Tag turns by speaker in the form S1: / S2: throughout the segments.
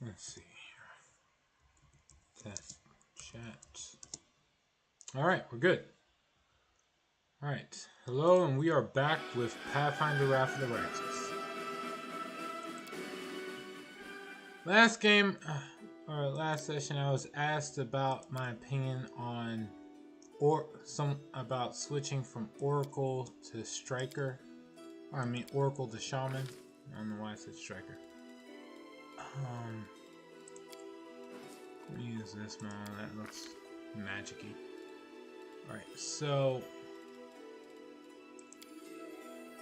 S1: Let's see here. Test chat. Alright, we're good. Alright, hello, and we are back with Pathfinder Wrath of the Righteous. Last game, or last session, I was asked about my opinion on about switching from Oracle to Striker. Or, I mean, Oracle to Shaman. I don't know why I said Striker. Let me use this model. That looks magic-y. Alright, so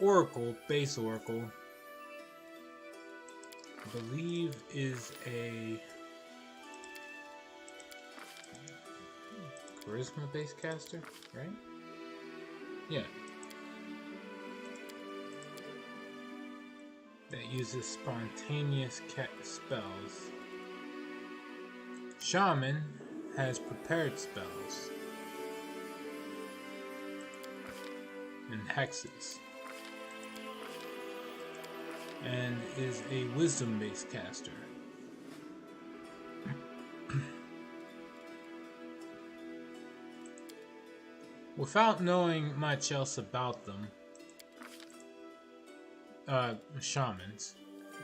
S1: Oracle, base Oracle, I believe is a charisma-based caster, right? Yeah. That uses spontaneous spells. Shaman has prepared spells and hexes, and is a wisdom-based caster. Without knowing much else about them, shamans,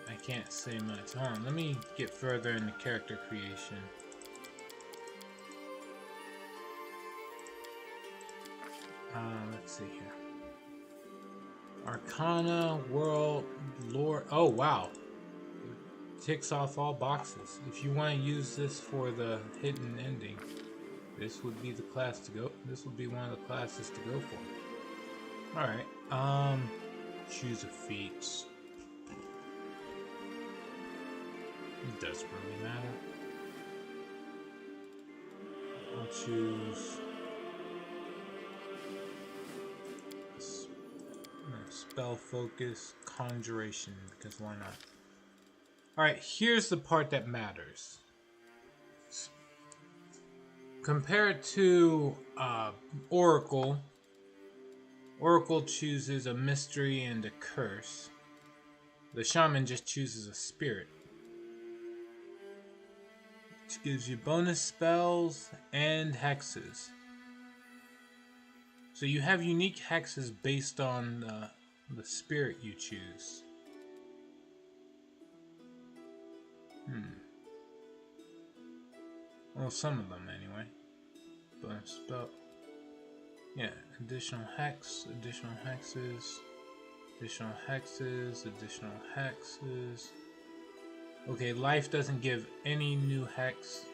S1: I can't say much. Hold on, let me get further into character creation. Let's see here. Arcana, World, Lore. Oh, wow. It ticks off all boxes. If you want to use this for the hidden ending, this would be the class to go. This would be one of the classes to go for. Alright. Choose a feat. It doesn't really matter. I'll choose spell focus, conjuration, because why not? Alright, here's the part that matters. Compared to Oracle, Oracle chooses a mystery and a curse. The Shaman just chooses a spirit, which gives you bonus spells and hexes. So you have unique hexes based on the spirit you choose. Well, some of them anyway. Bonus spell. Yeah, additional hex, additional hexes, additional hexes, additional hexes. Okay, life doesn't give any new hex.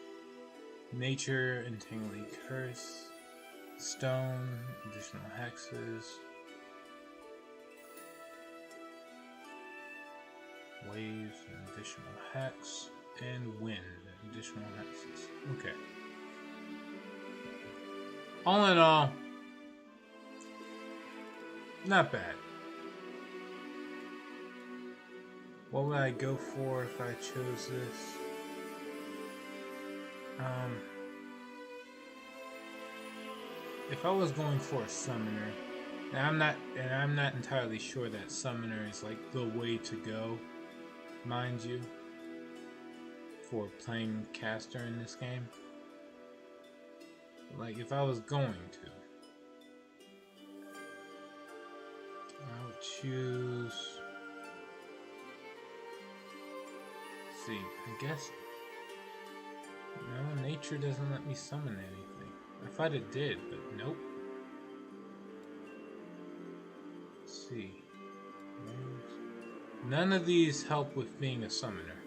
S1: Nature, entangling curse. Stone, additional hexes. Waves, an additional hex. And wind, additional hexes. Okay. All in all, not bad. What would I go for if I chose this? If I was going for a summoner, and I'm not entirely sure that summoner is like the way to go, mind you, for playing caster in this game. Like if I was going to, I would choose. Let's see, I guess. No, nature doesn't let me summon anything. I thought it did, but nope. Let's see. None of these help with being a summoner.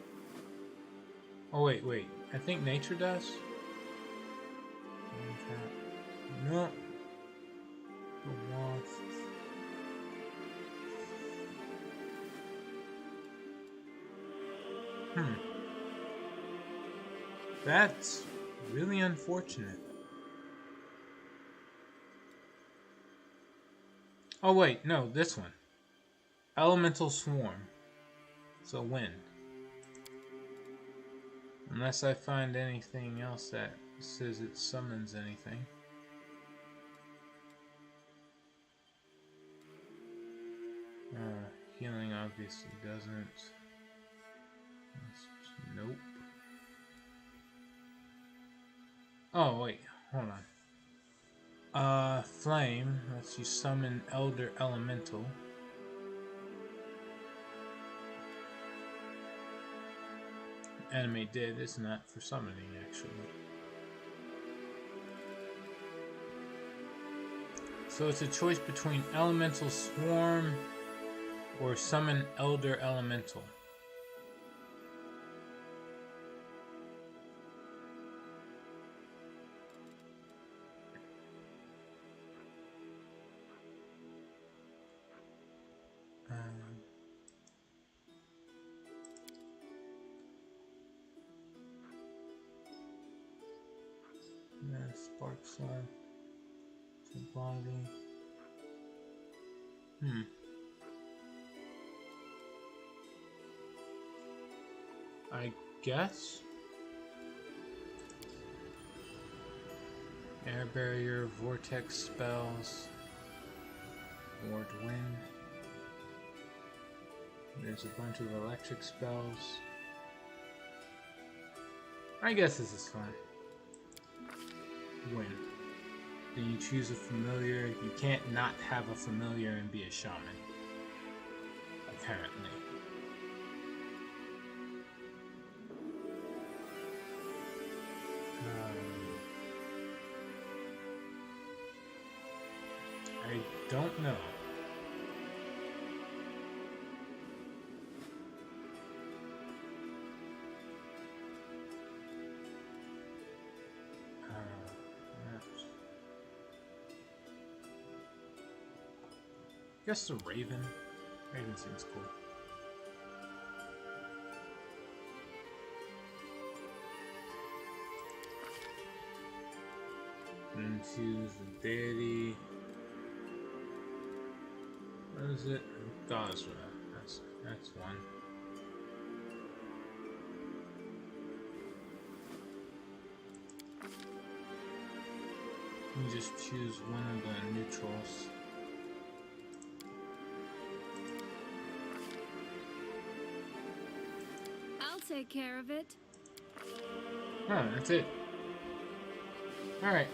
S1: Oh wait. I think nature does. No. That's really unfortunate. Oh wait, no, this one. Elemental Swarm. So wind. Unless I find anything else that says it summons anything. Healing obviously doesn't. Nope. Oh, wait. Hold on. Flame lets you summon Elder Elemental. Animate Dead is not for summoning, actually. So it's a choice between Elemental Swarm or Summon Elder Elemental. Spark Swarm. Body. I guess. Air Barrier, Vortex Spells, Ward Wind. There's a bunch of electric spells. I guess this is fine. Win. Then you choose a familiar. You can't not have a familiar and be a shaman. Apparently. I don't know. Guess the Raven. Raven seems cool. And choose the deity. What is it? Gosra. That's one. You just choose one of the neutrals.
S2: I'll take care of it.
S1: Oh, that's it. Alright.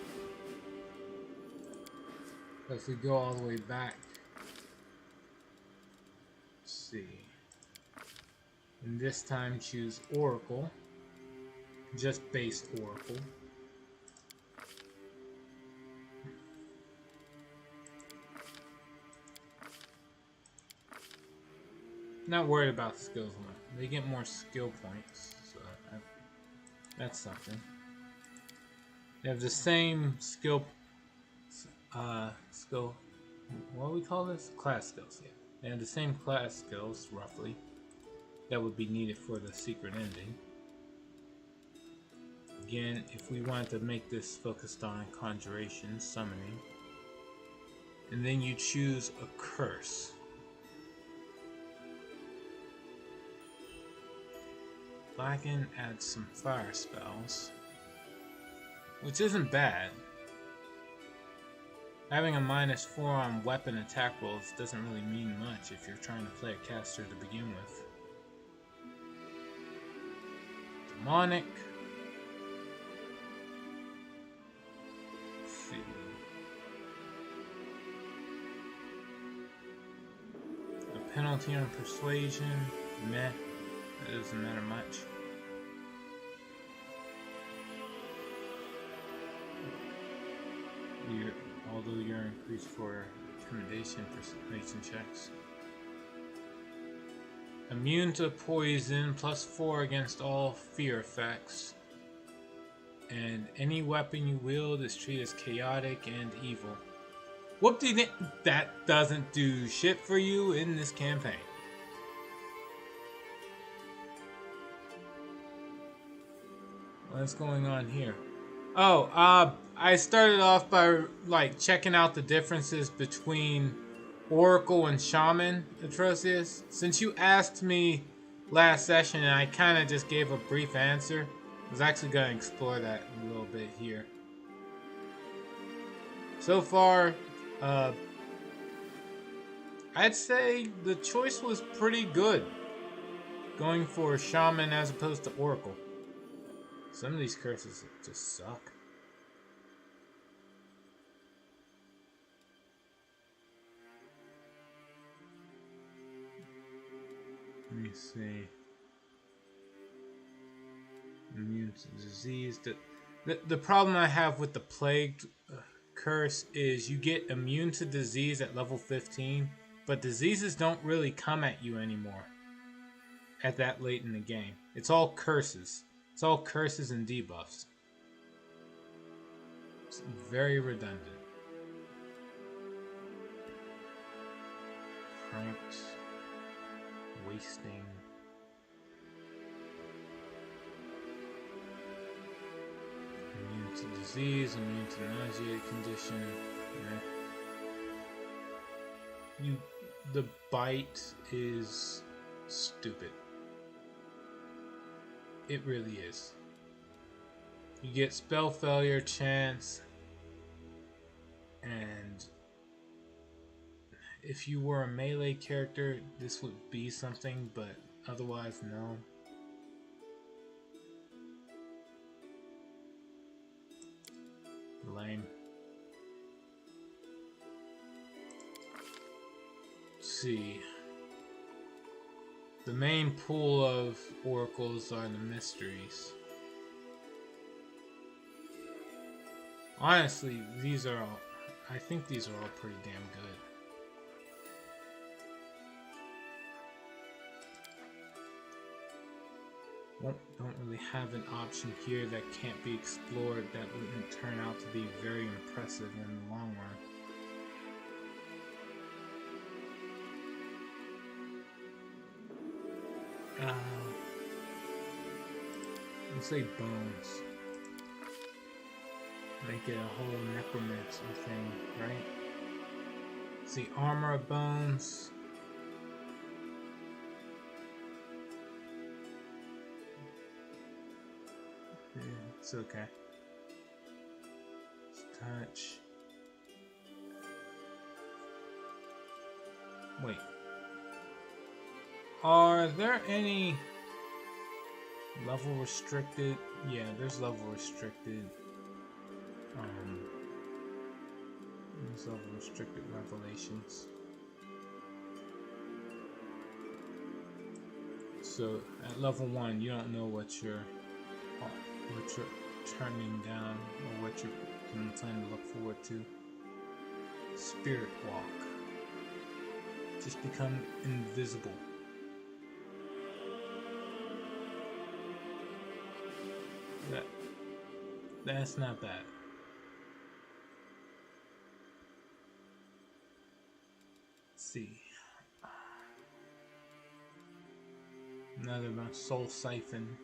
S1: If we go all the way back. Let's see. And this time choose Oracle. Just base Oracle. Not worried about skills limit. They get more skill points, so that's something. They have the same skill. What do we call this? Class skills. Yeah, they have the same class skills roughly that would be needed for the secret ending. Again, if we wanted to make this focused on conjuration, summoning, and then you choose a curse. Blacken adds some fire spells, which isn't bad. Having a -4 on weapon attack rolls doesn't really mean much if you're trying to play a caster to begin with. Demonic. Let's see. A penalty on persuasion. Meh. It doesn't matter much. Although you're increased for intimidation persuasion checks. Immune to poison, +4 against all fear effects. And any weapon you wield is treated as chaotic and evil. Whoop-de-doo, that doesn't do shit for you in this campaign. What's going on here? Oh, I started off by like checking out the differences between Oracle and Shaman, Atrocious. Since you asked me last session and I kind of just gave a brief answer, I was actually going to explore that a little bit here. So far, I'd say the choice was pretty good, going for Shaman as opposed to Oracle. Some of these curses just suck. Let me see. Immune to disease. The problem I have with the plague curse is you get immune to disease at level 15, but diseases don't really come at you anymore at that late in the game. It's all curses. It's all curses and debuffs. It's very redundant. Cramped. Wasting. Immune to disease, immune to nauseated condition. Yeah. The bite is stupid. It really is. You get spell failure chance, and if you were a melee character, this would be something, but otherwise, no. Lame. Let's see. The main pool of oracles are the mysteries. Honestly, these are all, I think these are all pretty damn good. Don't really have an option here that can't be explored that wouldn't turn out to be very impressive in the long run. Let's say bones. Make it a whole necromancer thing, right? See, armor of bones. Yeah, it's okay. Let's touch. Wait. Are there any level restricted? Yeah, there's level restricted. There's level restricted revelations. So at level 1, you don't know what you're turning down or what you can plan to look forward to. Spirit walk. Just become invisible. That's not bad. Let's see. Another one, Soul Siphon.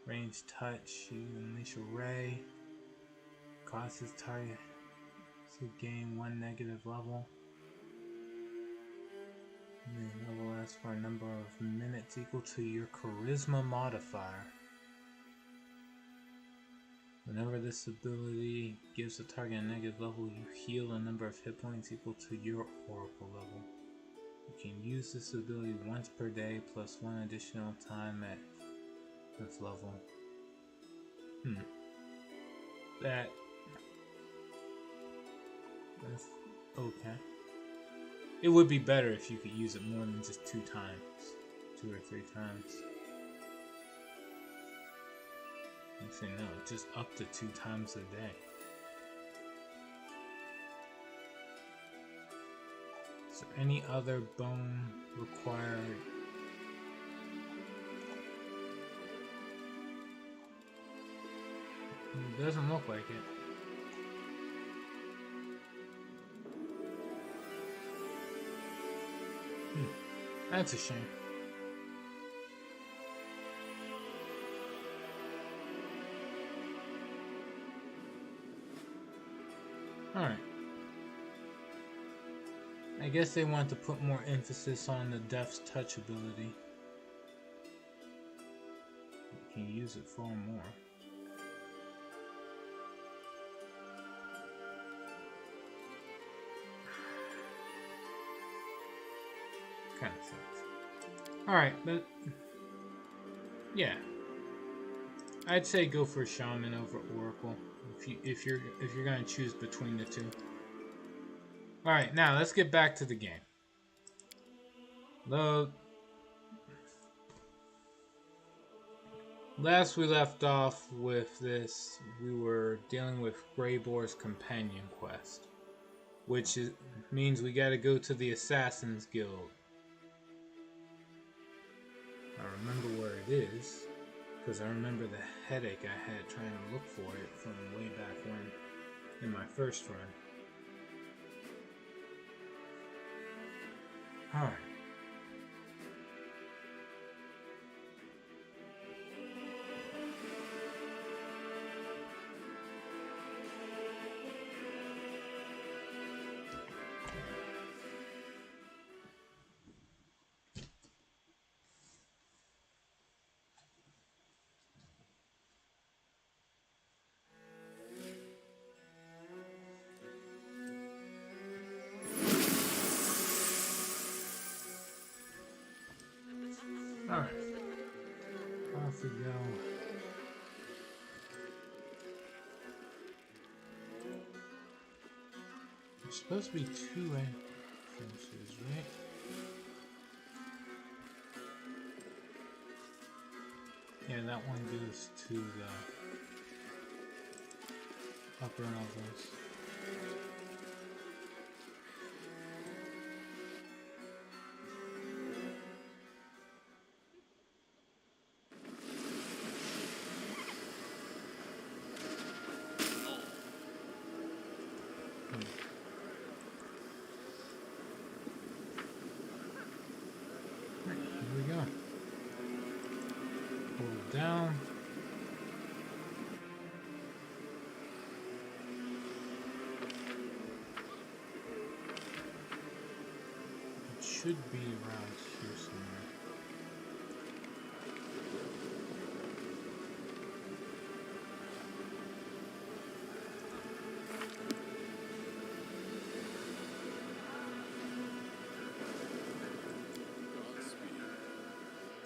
S1: Range touch. You unleash a ray. Causes target to gain 1 negative level. And the level lasts for a number of minutes equal to your charisma modifier. Whenever this ability gives the target a negative level, you heal a number of hit points equal to your oracle level. You can use this ability once per day plus 1 additional time at this level. That's okay. It would be better if you could use it more than just 2 times. 2 or 3 times. Actually, no, just up to 2 times a day. Is there any other bone required? It doesn't look like it. That's a shame. Alright. I guess they want to put more emphasis on the Death's Touch ability. You can use it far more. Kind of sucks. Alright, but yeah. I'd say go for Shaman over Oracle if you're gonna choose between the two. Alright, now let's get back to the game. Load. Last we left off with this, we were dealing with Greyboar's companion quest, which means we gotta go to the Assassin's Guild. I remember where it is, because I remember the headache I had trying to look for it from way back when, in my first run. Alright. Alright. Off we go. There's supposed to be two entrances, right? Yeah, that one goes to the upper levels. Here we go. Hold down. It should be around here somewhere.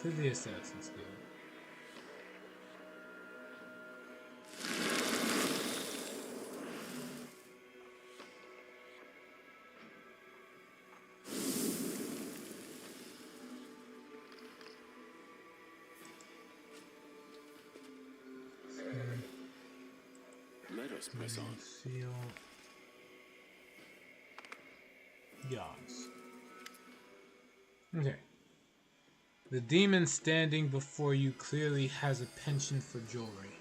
S1: To the Assassin's Guild.
S3: Let us press on.
S1: Seal. Yawns. Okay. The demon standing before you clearly has a penchant for jewelry.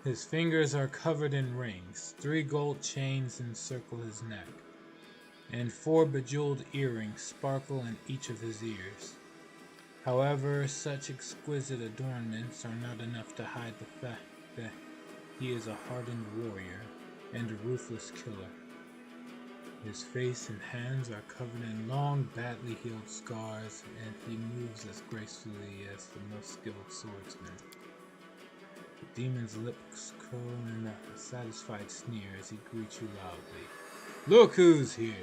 S1: His fingers are covered in rings, 3 gold chains encircle his neck, and 4 bejeweled earrings sparkle in each of his ears. However, such exquisite adornments are not enough to hide the fact that he is a hardened warrior and a ruthless killer. His face and hands are covered in long, badly healed scars, and he moves as gracefully as the most skilled swordsman. The demon's lips curl in a satisfied sneer as he greets you loudly. Look who's here!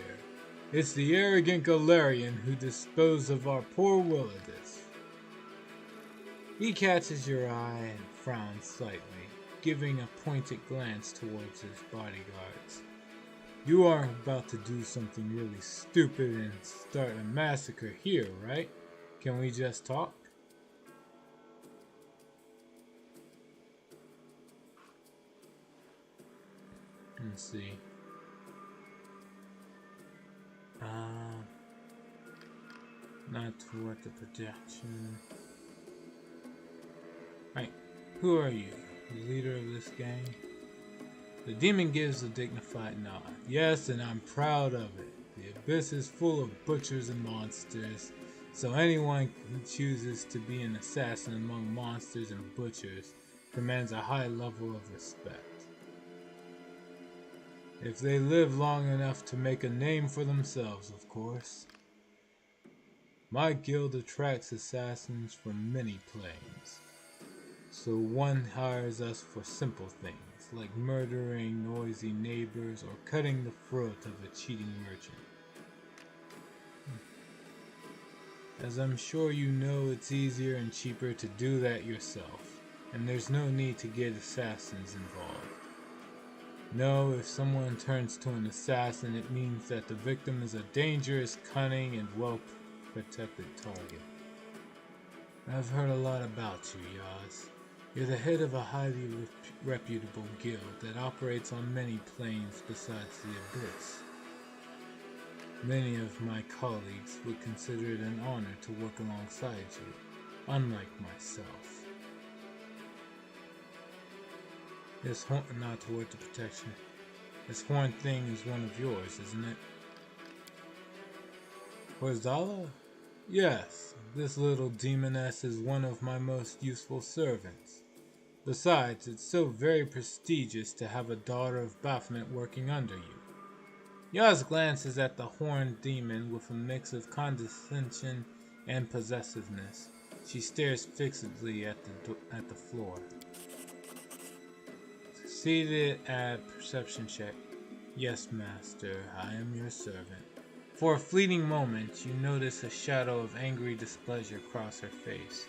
S1: It's the arrogant Galarian who disposed of our poor Willidus. He catches your eye and frowns slightly, giving a pointed glance towards his bodyguards. You aren't about to do something really stupid and start a massacre here, right? Can we just talk? Let's see. Not toward the projection. Right, who are you? The leader of this gang? The demon gives a dignified nod. Yes, and I'm proud of it. The abyss is full of butchers and monsters, so anyone who chooses to be an assassin among monsters and butchers commands a high level of respect. If they live long enough to make a name for themselves, of course. My guild attracts assassins from many planes, so one hires us for simple things, like murdering noisy neighbors or cutting the throat of a cheating merchant. As I'm sure you know, it's easier and cheaper to do that yourself, and there's no need to get assassins involved. No, if someone turns to an assassin, it means that the victim is a dangerous, cunning, and well-protected target. I've heard a lot about you, Yaz. You're the head of a highly reputable guild that operates on many planes besides the Abyss. Many of my colleagues would consider it an honor to work alongside you, unlike myself. This horn, not toward the protection. This horn thing is one of yours, isn't it? Horzala? Yes, this little demoness is one of my most useful servants. Besides, it's so very prestigious to have a daughter of Baphomet working under you. Yaz glances at the horned demon with a mix of condescension and possessiveness. She stares fixedly at the floor. Succeeded at perception check. Yes, master, I am your servant. For a fleeting moment, you notice a shadow of angry displeasure cross her face.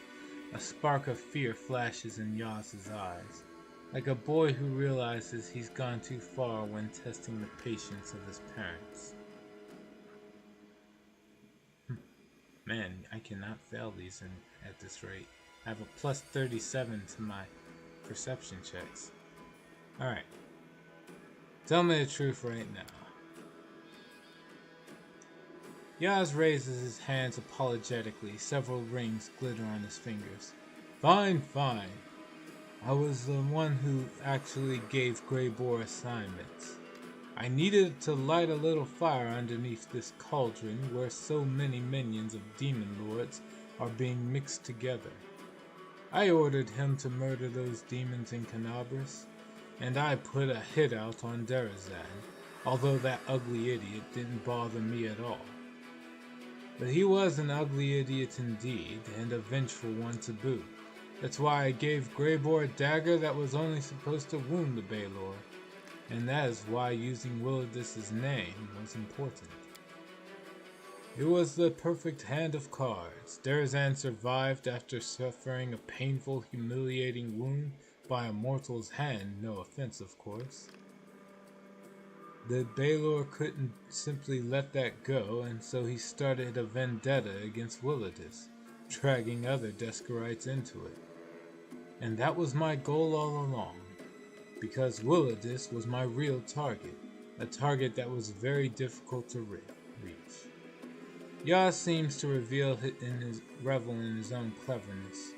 S1: A spark of fear flashes in Yaz's eyes, like a boy who realizes he's gone too far when testing the patience of his parents. Man, I cannot fail these at this rate. I have a plus 37 to my perception checks. Alright. Tell me the truth right now. Yaz raises his hands apologetically. Several rings glitter on his fingers. Fine, fine. I was the one who actually gave Greybor assignments. I needed to light a little fire underneath this cauldron where so many minions of demon lords are being mixed together. I ordered him to murder those demons in Canabras, and I put a hit out on Derazan, although that ugly idiot didn't bother me at all. But he was an ugly idiot indeed, and a vengeful one to boot. That's why I gave Greybor a dagger that was only supposed to wound the Balor, and that is why using Willidis's name was important. It was the perfect hand of cards. Derazan survived after suffering a painful, humiliating wound by a mortal's hand, no offense of course. The Balor couldn't simply let that go, and so he started a vendetta against Willidis, dragging other Deskarites into it. And that was my goal all along, because Willidis was my real target, a target that was very difficult to reach. Yaz seems to revel in his own cleverness.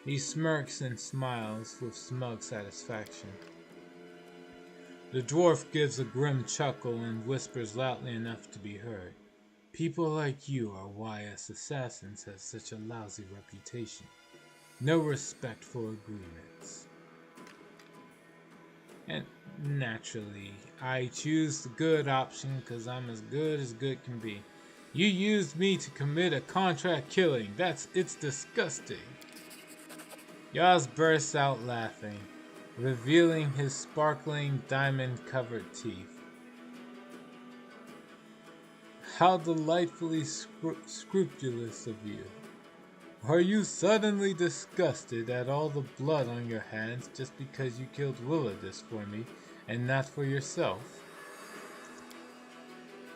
S1: He smirks and smiles with smug satisfaction. The dwarf gives a grim chuckle and whispers loudly enough to be heard. People like you are why us assassins have such a lousy reputation. No respect for agreements. And naturally, I choose the good option because I'm as good can be. You used me to commit a contract killing. It's disgusting. Yaz bursts out laughing, revealing his sparkling diamond-covered teeth. How delightfully scrupulous of you. Are you suddenly disgusted at all the blood on your hands just because you killed Willidis for me and not for yourself?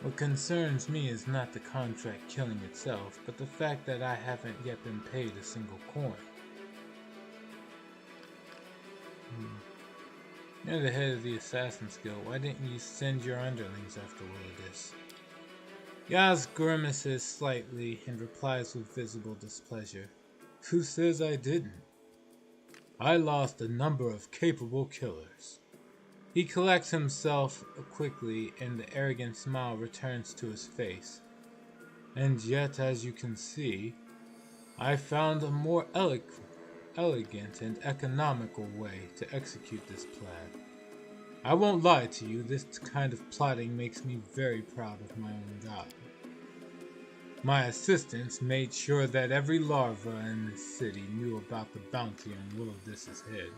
S1: What concerns me is not the contract killing itself, but the fact that I haven't yet been paid a single coin. You're the head of the Assassin's Guild. Why didn't you send your underlings after Willidis? Yaz grimaces slightly and replies with visible displeasure. Who says I didn't? I lost a number of capable killers. He collects himself quickly and the arrogant smile returns to his face. And yet, as you can see, I found a more elegant and economical way to execute this plan. I won't lie to you, this kind of plotting makes me very proud of my own god. My assistants made sure that every larva in this city knew about the bounty on Willidis's head.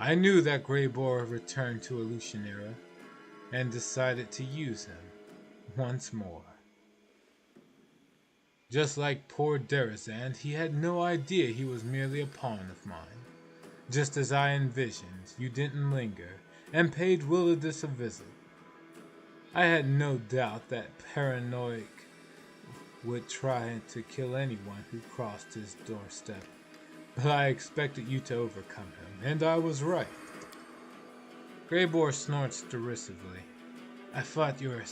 S1: I knew that Greybor returned to Illusionera, and decided to use him once more. Just like poor Derazan, he had no idea he was merely a pawn of mine. Just as I envisioned, you didn't linger, and paid Willidis a visit. I had no doubt that paranoid would try to kill anyone who crossed his doorstep, but I expected you to overcome him, and I was right. Greybor snorts derisively. I thought your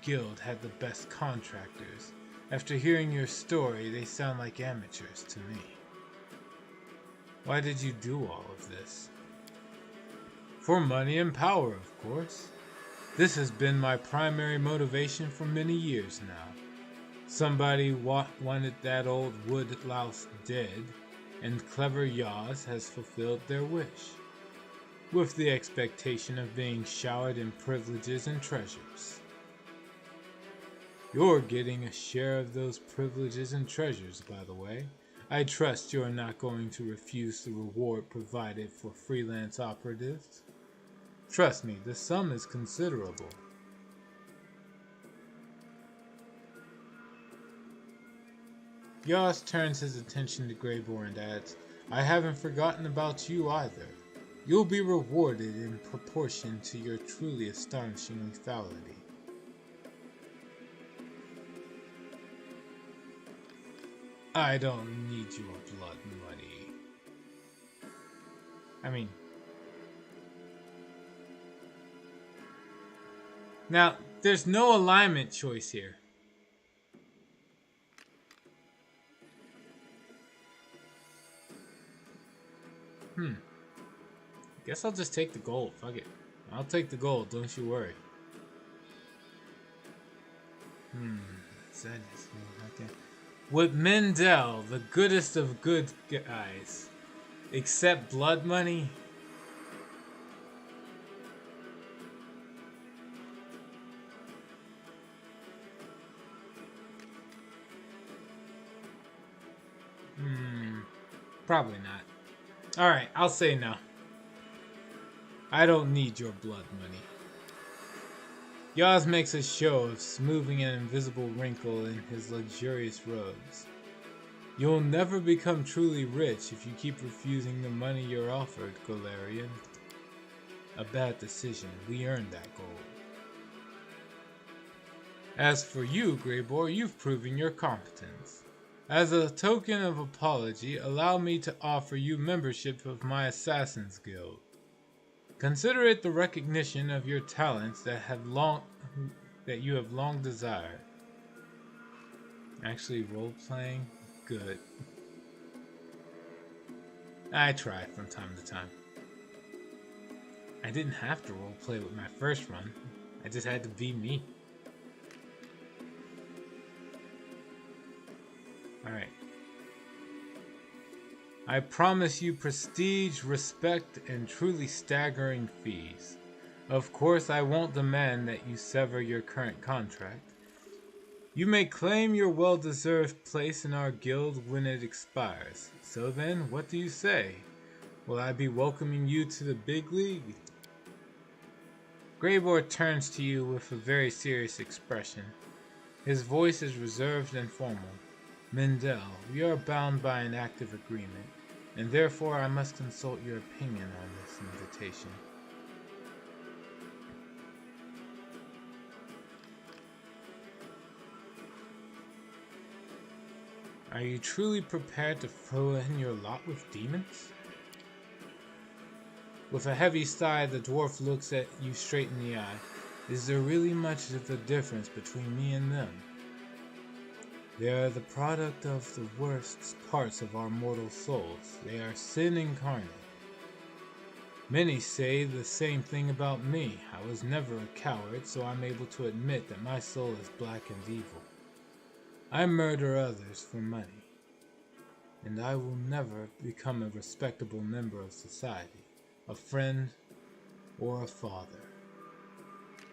S1: guild had the best contractors. After hearing your story, they sound like amateurs to me. Why did you do all of this? For money and power, of course. This has been my primary motivation for many years now. Somebody wanted that old wood louse dead, and clever Yaz has fulfilled their wish, with the expectation of being showered in privileges and treasures. You're getting a share of those privileges and treasures, by the way. I trust you're not going to refuse the reward provided for freelance operatives. Trust me, the sum is considerable. Yaz turns his attention to Greybor and adds, I haven't forgotten about you either. You'll be rewarded in proportion to your truly astonishing lethality. I don't need your blood money. I mean... Now, there's no alignment choice here. Guess I'll just take the gold. Fuck it. I'll take the gold, don't you worry. Okay. Would Mendel, the goodest of good guys, accept blood money? Probably not. Alright, I'll say no. I don't need your blood money. Yaz makes a show of smoothing an invisible wrinkle in his luxurious robes. You'll never become truly rich if you keep refusing the money you're offered, Golarion. A bad decision. We earned that gold. As for you, Greybor, you've proven your competence. As a token of apology, allow me to offer you membership of my Assassin's Guild. Consider it the recognition of your talents that you have long desired. Actually, role-playing? Good. I try from time to time. I didn't have to role-play with my first run. I just had to be me. Alright. I promise you prestige, respect, and truly staggering fees. Of course, I won't demand that you sever your current contract. You may claim your well-deserved place in our guild when it expires. So then, what do you say? Will I be welcoming you to the big league? Greybor turns to you with a very serious expression. His voice is reserved and formal. Mendel, we are bound by an active agreement, and therefore I must consult your opinion on this invitation. Are you truly prepared to throw in your lot with demons? With a heavy sigh, the dwarf looks at you straight in the eye. Is there really much of a difference between me and them? They are the product of the worst parts of our mortal souls. They are sin incarnate. Many say the same thing about me. I was never a coward, so I'm able to admit that my soul is black and evil. I murder others for money, and I will never become a respectable member of society, a friend, or a father.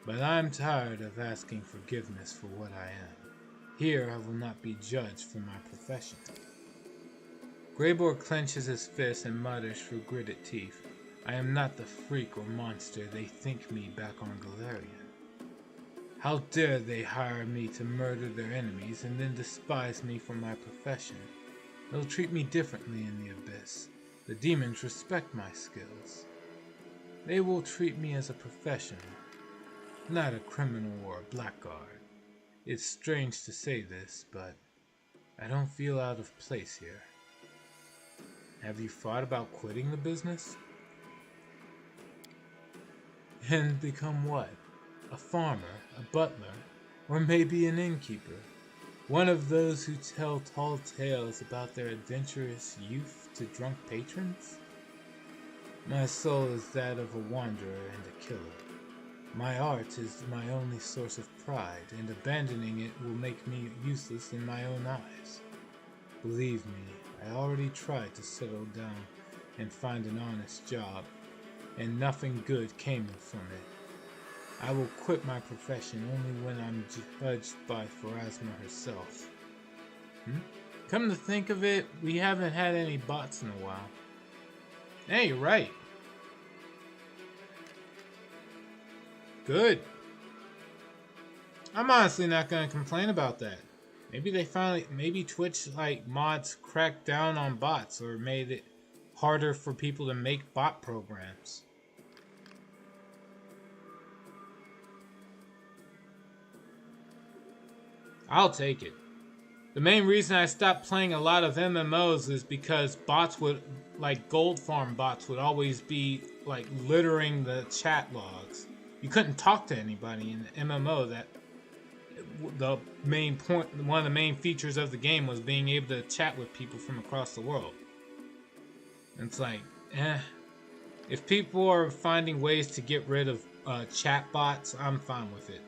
S1: But I'm tired of asking forgiveness for what I am. Here I will not be judged for my profession. Greybor clenches his fist and mutters through gritted teeth. I am not the freak or monster they think me back on Golarion. How dare they hire me to murder their enemies and then despise me for my profession? They'll treat me differently in the Abyss. The demons respect my skills. They will treat me as a professional, not a criminal or a blackguard. It's strange to say this, but I don't feel out of place here. Have you thought about quitting the business? And become what? A farmer, a butler, or maybe an innkeeper? One of those who tell tall tales about their adventurous youth to drunk patrons? My soul is that of a wanderer and a killer. My art is my only source of pride, and abandoning it will make me useless in my own eyes. Believe me, I already tried to settle down and find an honest job, and nothing good came from it. I will quit my profession only when I'm judged by Pharasma herself. Come to think of it, we haven't had any bots in a while. Hey, you're right. Good. I'm honestly not gonna complain about that. Maybe Twitch mods cracked down on bots or made it harder for people to make bot programs. I'll take it. The main reason I stopped playing a lot of MMOs is because bots would, gold farm bots would always be littering the chat logs. You couldn't talk to anybody in the MMO. That the main point, one of the main features of the game was being able to chat with people from across the world. And it's if people are finding ways to get rid of chat bots, I'm fine with it.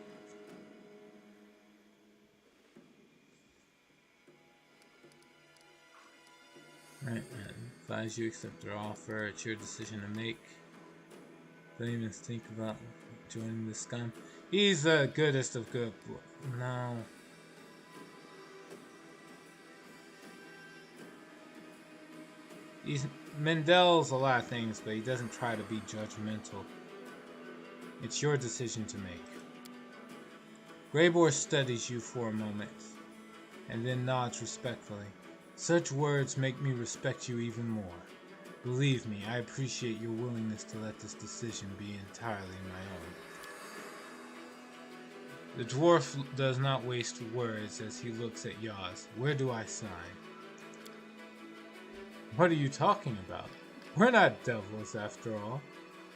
S1: Right, advise you accept their offer. It's your decision to make. Don't even think about joining the scum. He's the goodest of good. No. Mendel's a lot of things, but he doesn't try to be judgmental. It's your decision to make. Greybor studies you for a moment, and then nods respectfully. Such words make me respect you even more. Believe me, I appreciate your willingness to let this decision be entirely my own. The dwarf does not waste words as he looks at Yaz. Where do I sign? What are you talking about? We're not devils, after all.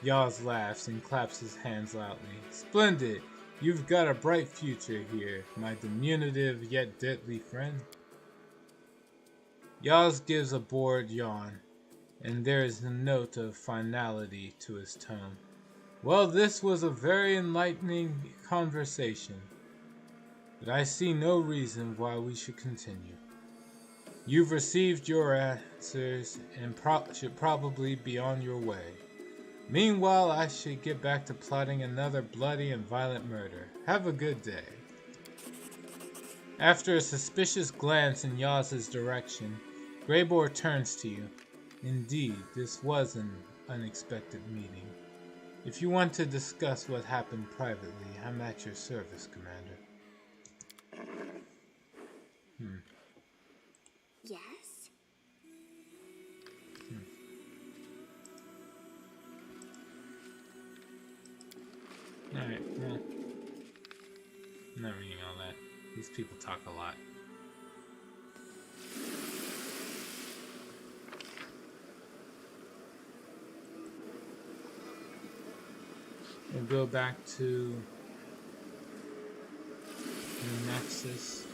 S1: Yaz laughs and claps his hands loudly. Splendid! You've got a bright future here, my diminutive yet deadly friend. Yaz gives a bored yawn, and there is a note of finality to his tone. Well, this was a very enlightening conversation, but I see no reason why we should continue. You've received your answers and should probably be on your way. Meanwhile, I should get back to plotting another bloody and violent murder. Have a good day. After a suspicious glance in Yaz's direction, Greybor turns to you. Indeed, this was an unexpected meeting. If you want to discuss what happened privately, I'm at your service, Commander.
S4: Yes?
S1: Alright, well, I'm not reading all that. These people talk a lot. We'll go back to the Nexus.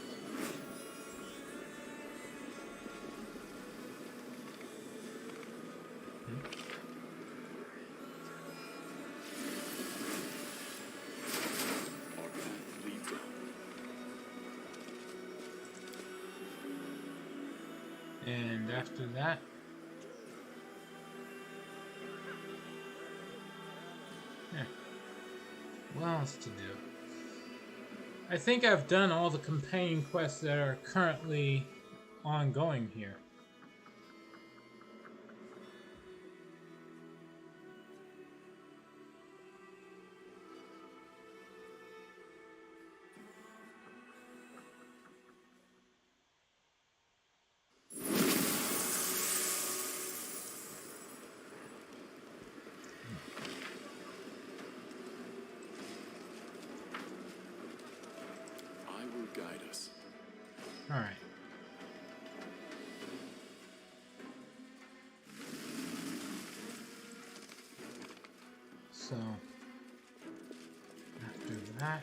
S1: And after that, what else to do? I think I've done all the companion quests that are currently ongoing here.
S3: I will
S1: Alright. So, after that...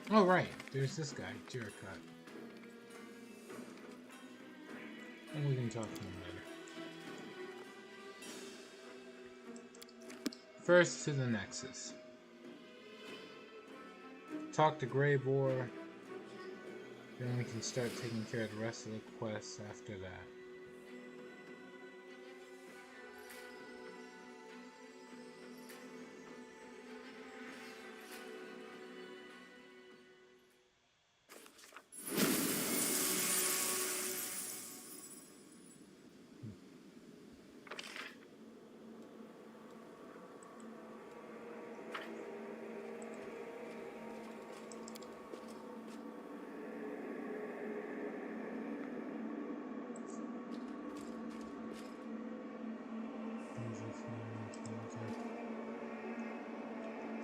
S1: Oh, right. There's this guy, Jericut. And we can talk to him later. First to the Nexus. Talk to Greybor. Then we can start taking care of the rest of the quests after that.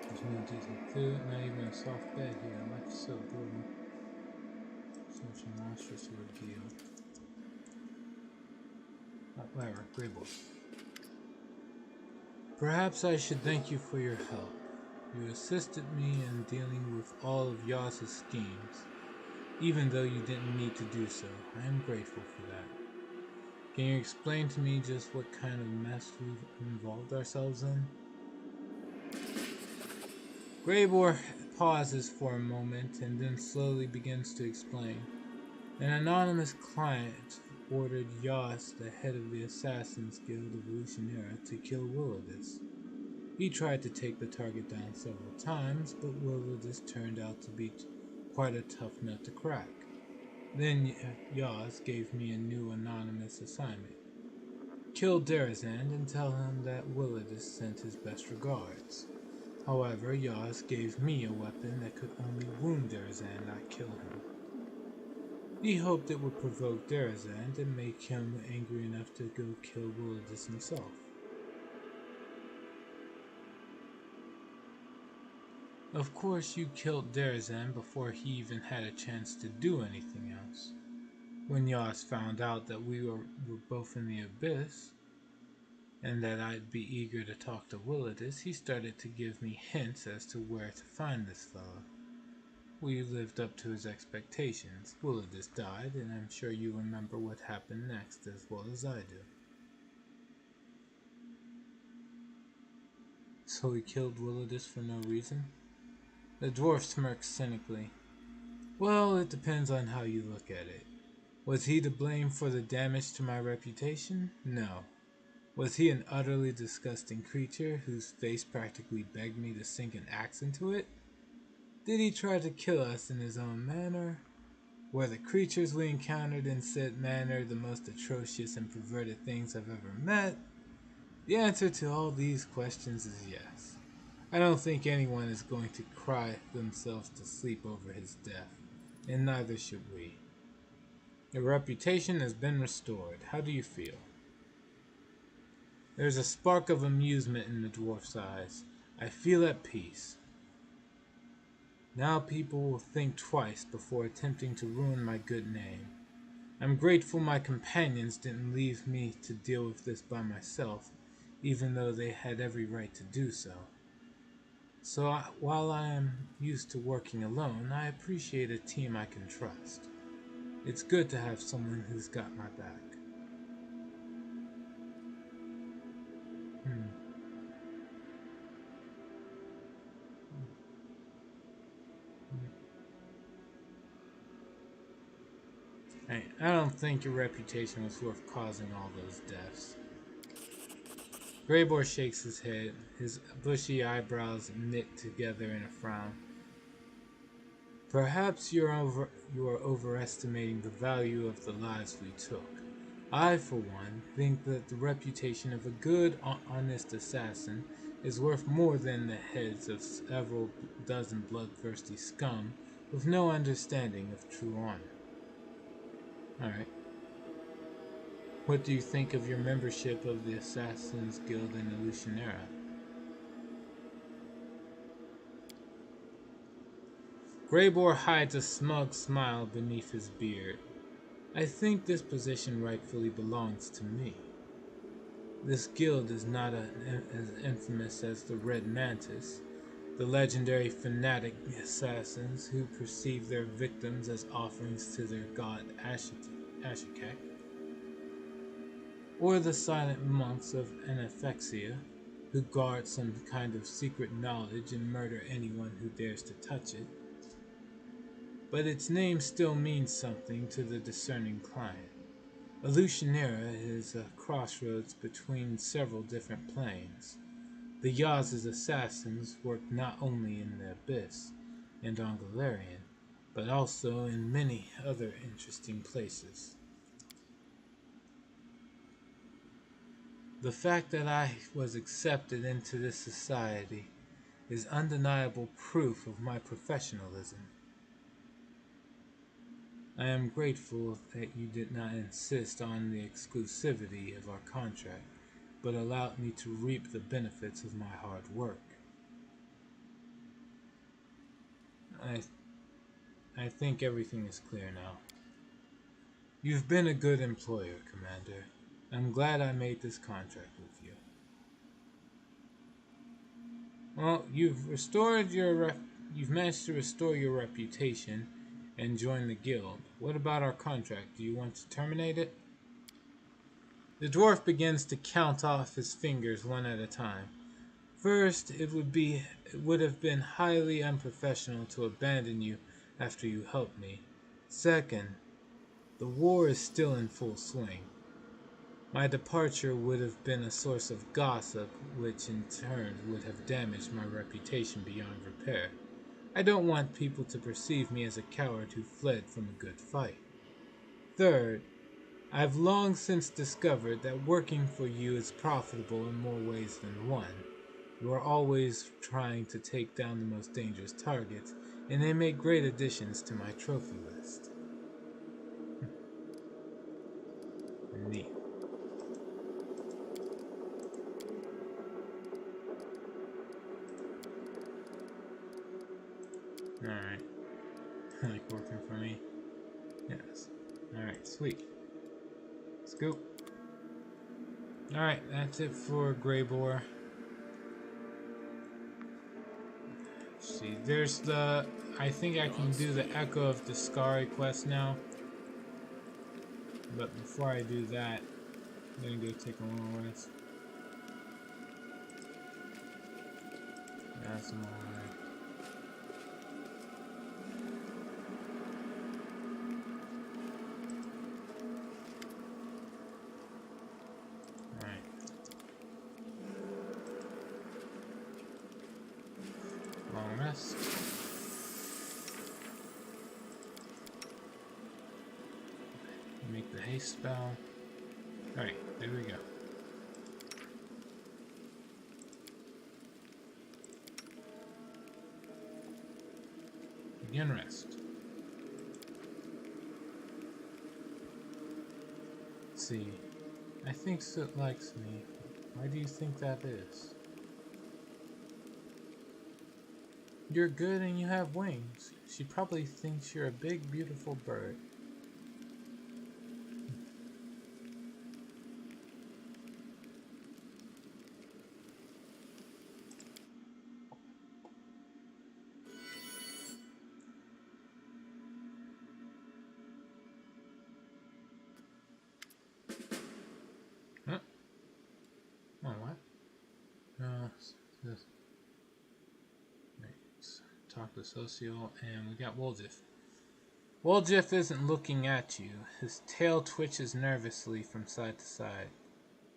S1: There's no decent food, not even a soft bed here. Life is so brutal. Such a monstrous ordeal. Whatever, Greybor. Perhaps I should thank you for your help. You assisted me in dealing with all of Yaz's schemes, even though you didn't need to do so. I am grateful for that. Can you explain to me just what kind of mess we've involved ourselves in? Greybor pauses for a moment and then slowly begins to explain. An anonymous client ordered Yas, the head of the Assassin's Guild of Lucianera, to kill Willidus. He tried to take the target down several times, but Willidus turned out to be quite a tough nut to crack. Then Yas gave me a new anonymous assignment. Kill Derazand and tell him that Willidus sent his best regards. However, Yas gave me a weapon that could only wound Derazand, not kill him. He hoped it would provoke Derazand and make him angry enough to go kill Willidus himself. Of course, you killed Derazand before he even had a chance to do anything else. When Yas found out that we were both in the Abyss, and that I'd be eager to talk to Willidus, he started to give me hints as to where to find this fella. We lived up to his expectations. Willidus died, and I'm sure you remember what happened next as well as I do. So he killed Willidus for no reason? The dwarf smirks cynically. Well, it depends on how you look at it. Was he to blame for the damage to my reputation? No. Was he an utterly disgusting creature whose face practically begged me to sink an axe into it? Did he try to kill us in his own manner? Were the creatures we encountered in said manner the most atrocious and perverted things I've ever met? The answer to all these questions is yes. I don't think anyone is going to cry themselves to sleep over his death, and neither should we. Your reputation has been restored. How do you feel? There's a spark of amusement in the dwarf's eyes. I feel at peace. Now people will think twice before attempting to ruin my good name. I'm grateful my companions didn't leave me to deal with this by myself, even though they had every right to do so. So while I am used to working alone, I appreciate a team I can trust. It's good to have someone who's got my back. Hey, I don't think your reputation was worth causing all those deaths. Greybor shakes his head, his bushy eyebrows knit together in a frown. Perhaps you are overestimating the value of the lives we took. I, for one, think that the reputation of a good, honest assassin is worth more than the heads of several dozen bloodthirsty scum with no understanding of true honor. Alright. What do you think of your membership of the Assassin's Guild in the Lucianera? Greybor hides a smug smile beneath his beard. I think this position rightfully belongs to me. This guild is not as infamous as the Red Mantis, the legendary fanatic assassins who perceive their victims as offerings to their god Ashikak, or the silent monks of Anaphexia, who guard some kind of secret knowledge and murder anyone who dares to touch it. But its name still means something to the discerning client. Illusionera is a crossroads between several different planes. The Yaz's assassins work not only in the Abyss and on Galarian, but also in many other interesting places. The fact that I was accepted into this society is undeniable proof of my professionalism. I am grateful that you did not insist on the exclusivity of our contract, but allowed me to reap the benefits of my hard work. I think everything is clear now. You've been a good employer, Commander. I'm glad I made this contract with you. Well, you've managed to restore your reputation and join the guild. What about our contract? Do you want to terminate it? The dwarf begins to count off his fingers one at a time. First, it would have been highly unprofessional to abandon you after you helped me. Second, the war is still in full swing. My departure would have been a source of gossip, which in turn would have damaged my reputation beyond repair. I don't want people to perceive me as a coward who fled from a good fight. Third, I've long since discovered that working for you is profitable in more ways than one. You are always trying to take down the most dangerous targets, and they make great additions to my trophy list. Neat. Alright. Like working for me? Yes. Alright, sweet. Scoop. Alright, that's it for Greybor. See, there's the... I think I can do the Echo of Discari quest now. But before I do that, I'm gonna go take a long rest. That's some more. Alright. Long rest. Make the haste spell. Alright, there we go. Begin rest. Let's see. I think Soot likes me. Why do you think that is? You're good and you have wings. She probably thinks you're a big, beautiful bird. Huh? Oh, what? This. Talk to Socio, and we got Woljif. Woljif isn't looking at you. His tail twitches nervously from side to side.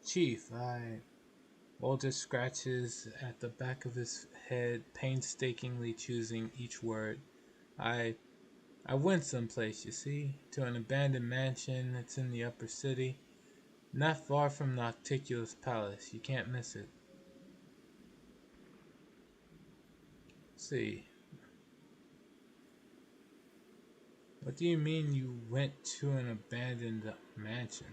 S1: Chief, Woljif scratches at the back of his head, painstakingly choosing each word. I went someplace, you see, to an abandoned mansion that's in the upper city. Not far from the Nocticulus Palace. You can't miss it. Let's see. What do you mean you went to an abandoned mansion?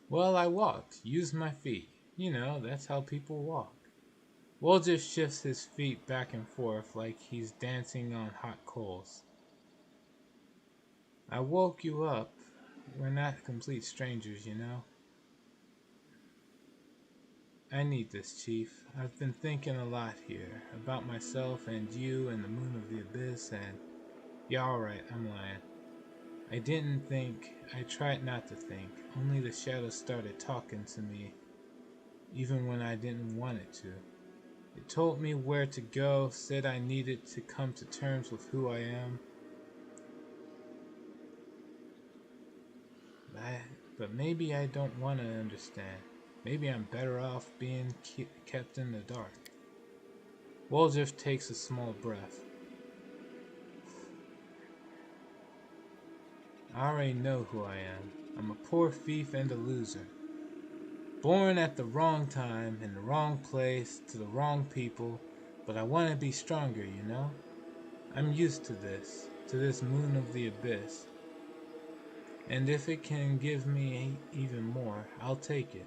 S1: Well, I walked. Used my feet. You know, that's how people walk. Woljif shifts his feet back and forth like he's dancing on hot coals. I woke you up. We're not complete strangers, you know. I need this, Chief. I've been thinking a lot here about myself and you and the moon of the abyss and... Yeah, alright, I'm lying. I didn't think. I tried not to think. Only the shadow started talking to me, even when I didn't want it to. It told me where to go, said I needed to come to terms with who I am. But maybe I don't want to understand. Maybe I'm better off being kept in the dark. Woljif takes a small breath. I already know who I am. I'm a poor thief and a loser. Born at the wrong time, in the wrong place, to the wrong people, but I want to be stronger, you know? I'm used to this moon of the abyss. And if it can give me even more, I'll take it.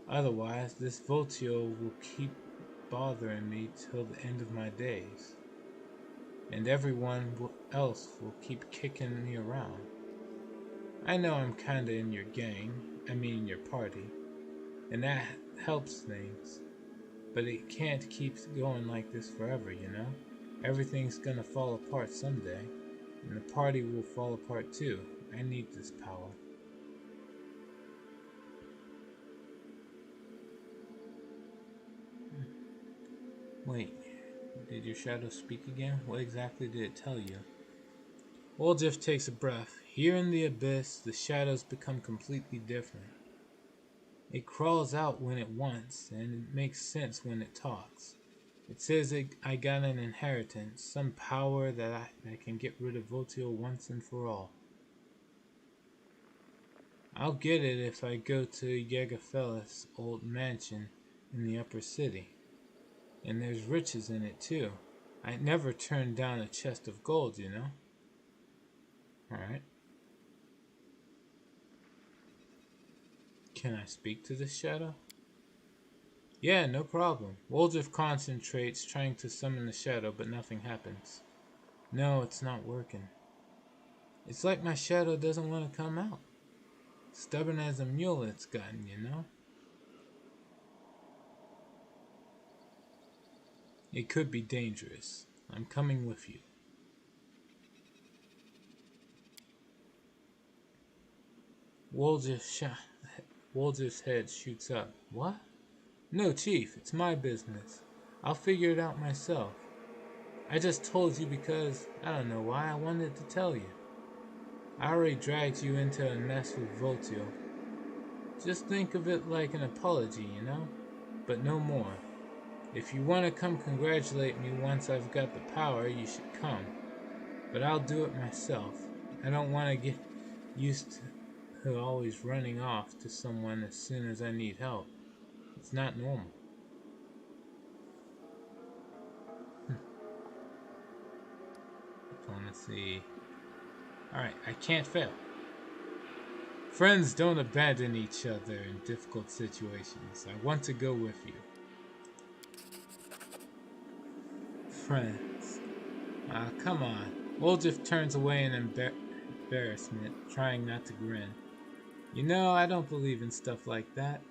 S1: Otherwise, this Voltio will keep bothering me till the end of my days. And everyone else will keep kicking me around. I know I'm kinda in your your party, and that helps things. But it can't keep going like this forever, you know? Everything's gonna fall apart someday, and the party will fall apart too. I need this power. Wait, did your shadow speak again? What exactly did it tell you? Woljif takes a breath. Here in the abyss, the shadows become completely different. It crawls out when it wants, and it makes sense when it talks. It says I got an inheritance, some power that can get rid of Voltio once and for all. I'll get it if I go to Jägerfella's old mansion in the upper city. And there's riches in it too. I never turned down a chest of gold, you know? Alright. Can I speak to this shadow? Yeah, no problem. Woljif concentrates, trying to summon the shadow, but nothing happens. No, it's not working. It's like my shadow doesn't want to come out. Stubborn as a mule it's gotten, you know? It could be dangerous. I'm coming with you. Woljif's head shoots up. What? No, Chief, it's my business. I'll figure it out myself. I just told you because, I don't know why, I wanted to tell you. I already dragged you into a mess with Voltio. Just think of it like an apology, you know? But no more. If you want to come congratulate me once I've got the power, you should come. But I'll do it myself. I don't want to get used to always running off to someone as soon as I need help. It's not normal. Diplomacy. Alright, I can't fail. Friends don't abandon each other in difficult situations. I want to go with you. Friends. Come on. Woljif turns away in embarrassment, trying not to grin. You know, I don't believe in stuff like that.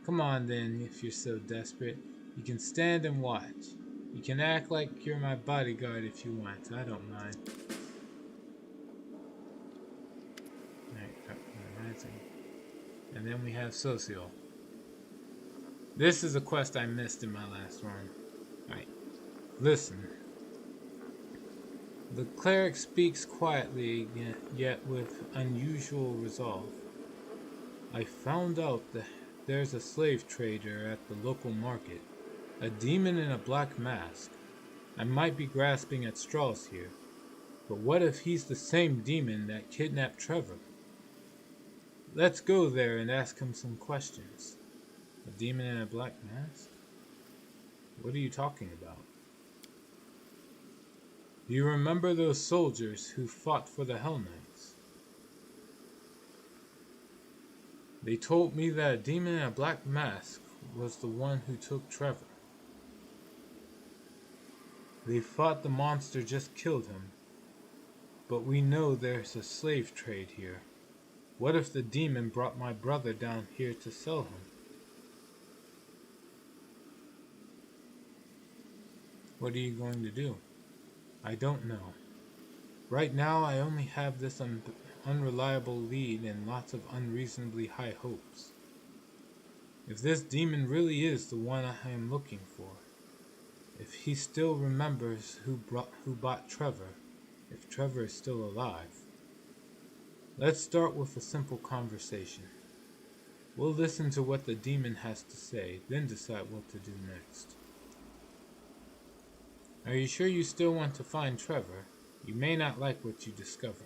S1: Come on then, if you're so desperate. You can stand and watch. You can act like you're my bodyguard if you want. I don't mind. And then we have Socio. This is a quest I missed in my last run. Alright. Listen. The cleric speaks quietly, yet with unusual resolve. I found out that there's a slave trader at the local market. A demon in a black mask. I might be grasping at straws here. But what if he's the same demon that kidnapped Trevor? Let's go there and ask him some questions. A demon in a black mask? What are you talking about? Do you remember those soldiers who fought for the Hell Knights? They told me that a demon in a black mask was the one who took Trevor. They thought the monster just killed him, but we know there's a slave trade here. What if the demon brought my brother down here to sell him? What are you going to do? I don't know. Right now, I only have this unreliable lead and lots of unreasonably high hopes. If this demon really is the one I am looking for, if he still remembers who bought Trevor, if Trevor is still alive, let's start with a simple conversation. We'll listen to what the demon has to say, then decide what to do next. Are you sure you still want to find Trevor? You may not like what you discover.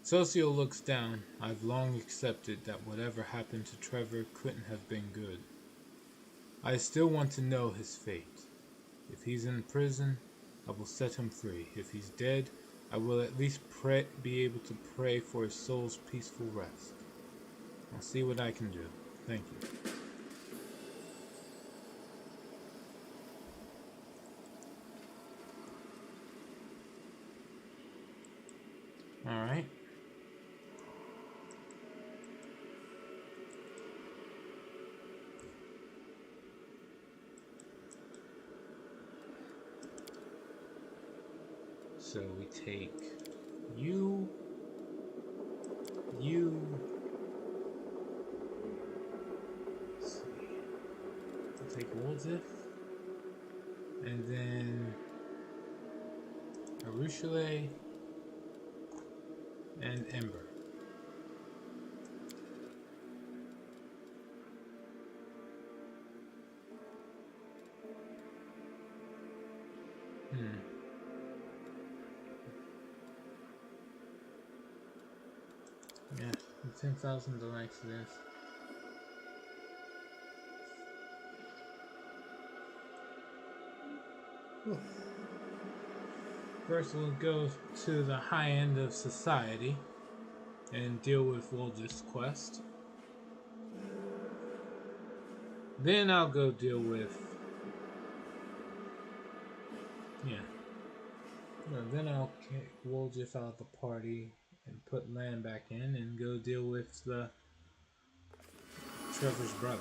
S1: Socio looks down. I've long accepted that whatever happened to Trevor couldn't have been good. I still want to know his fate. If he's in prison, I will set him free. If he's dead, I will at least be able to pray for his soul's peaceful rest. I'll see what I can do. Thank you. Alright. So we take you, let's see, we'll take Woldif, and then Arushale, and Ember. Yeah, 10,000 likes this. First we'll go to the high end of society and deal with Woldif's quest. Then I'll go deal with... then I'll kick Woldif out of the party and put Lan back in and go deal with the Trevor's brother.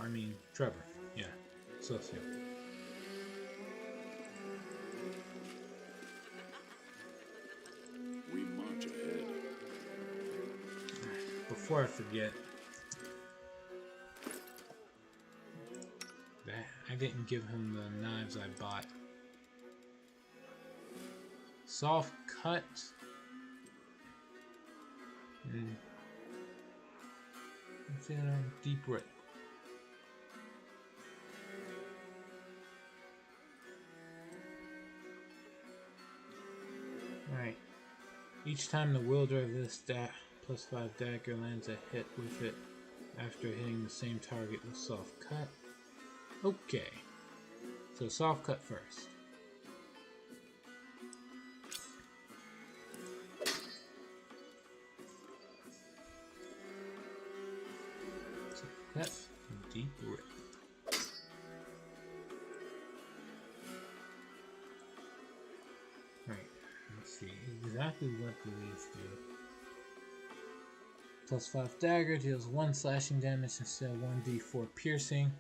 S1: I mean, Trevor. Yeah, Socio.
S3: We march ahead.
S1: Before I forget, that I didn't give him the knives I bought. Soft cut. And it's in a deep rip. Alright. Each time the wielder of this +5 dagger lands a hit with it after hitting the same target with soft cut. Okay. So soft cut first. Cut and deep rip. Right, let's see exactly what do these do. +5 dagger deals 1 slashing damage instead of 1d4 piercing.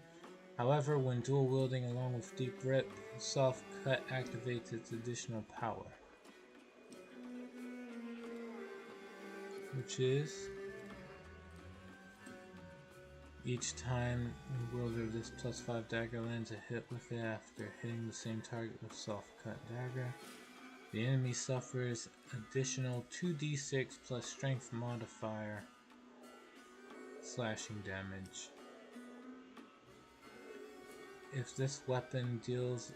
S1: However, when dual wielding along with deep rip, soft cut activates its additional power, which is each time the wielder of this +5 dagger lands a hit with it after hitting the same target with soft cut dagger, the enemy suffers additional 2d6 plus strength modifier slashing damage. If this weapon deals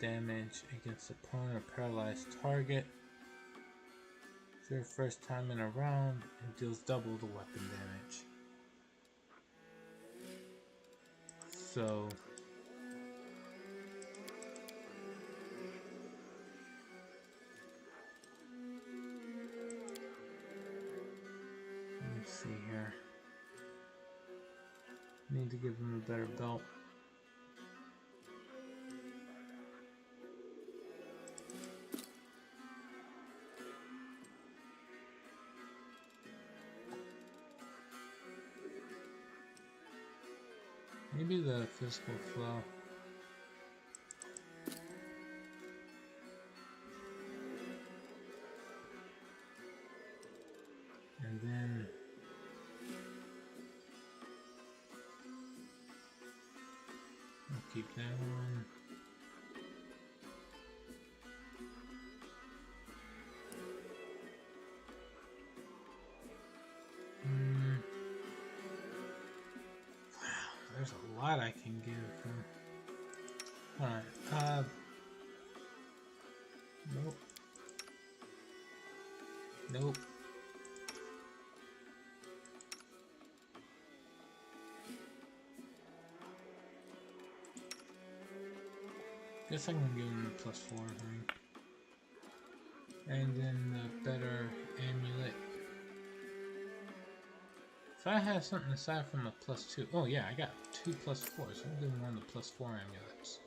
S1: damage against a prone or paralyzed target for the first time in a round, it deals double the weapon damage. So let's see here. Need to give him a better belt. Maybe the physical flow. And then I'll keep that one. There's a lot I can give him. Alright, nope. Nope. Guess I can give him the +4 thing. And then the better amulet. If I had something aside from a +2, oh yeah, I got 2 +4s. I'm doing one of the +4 amulets.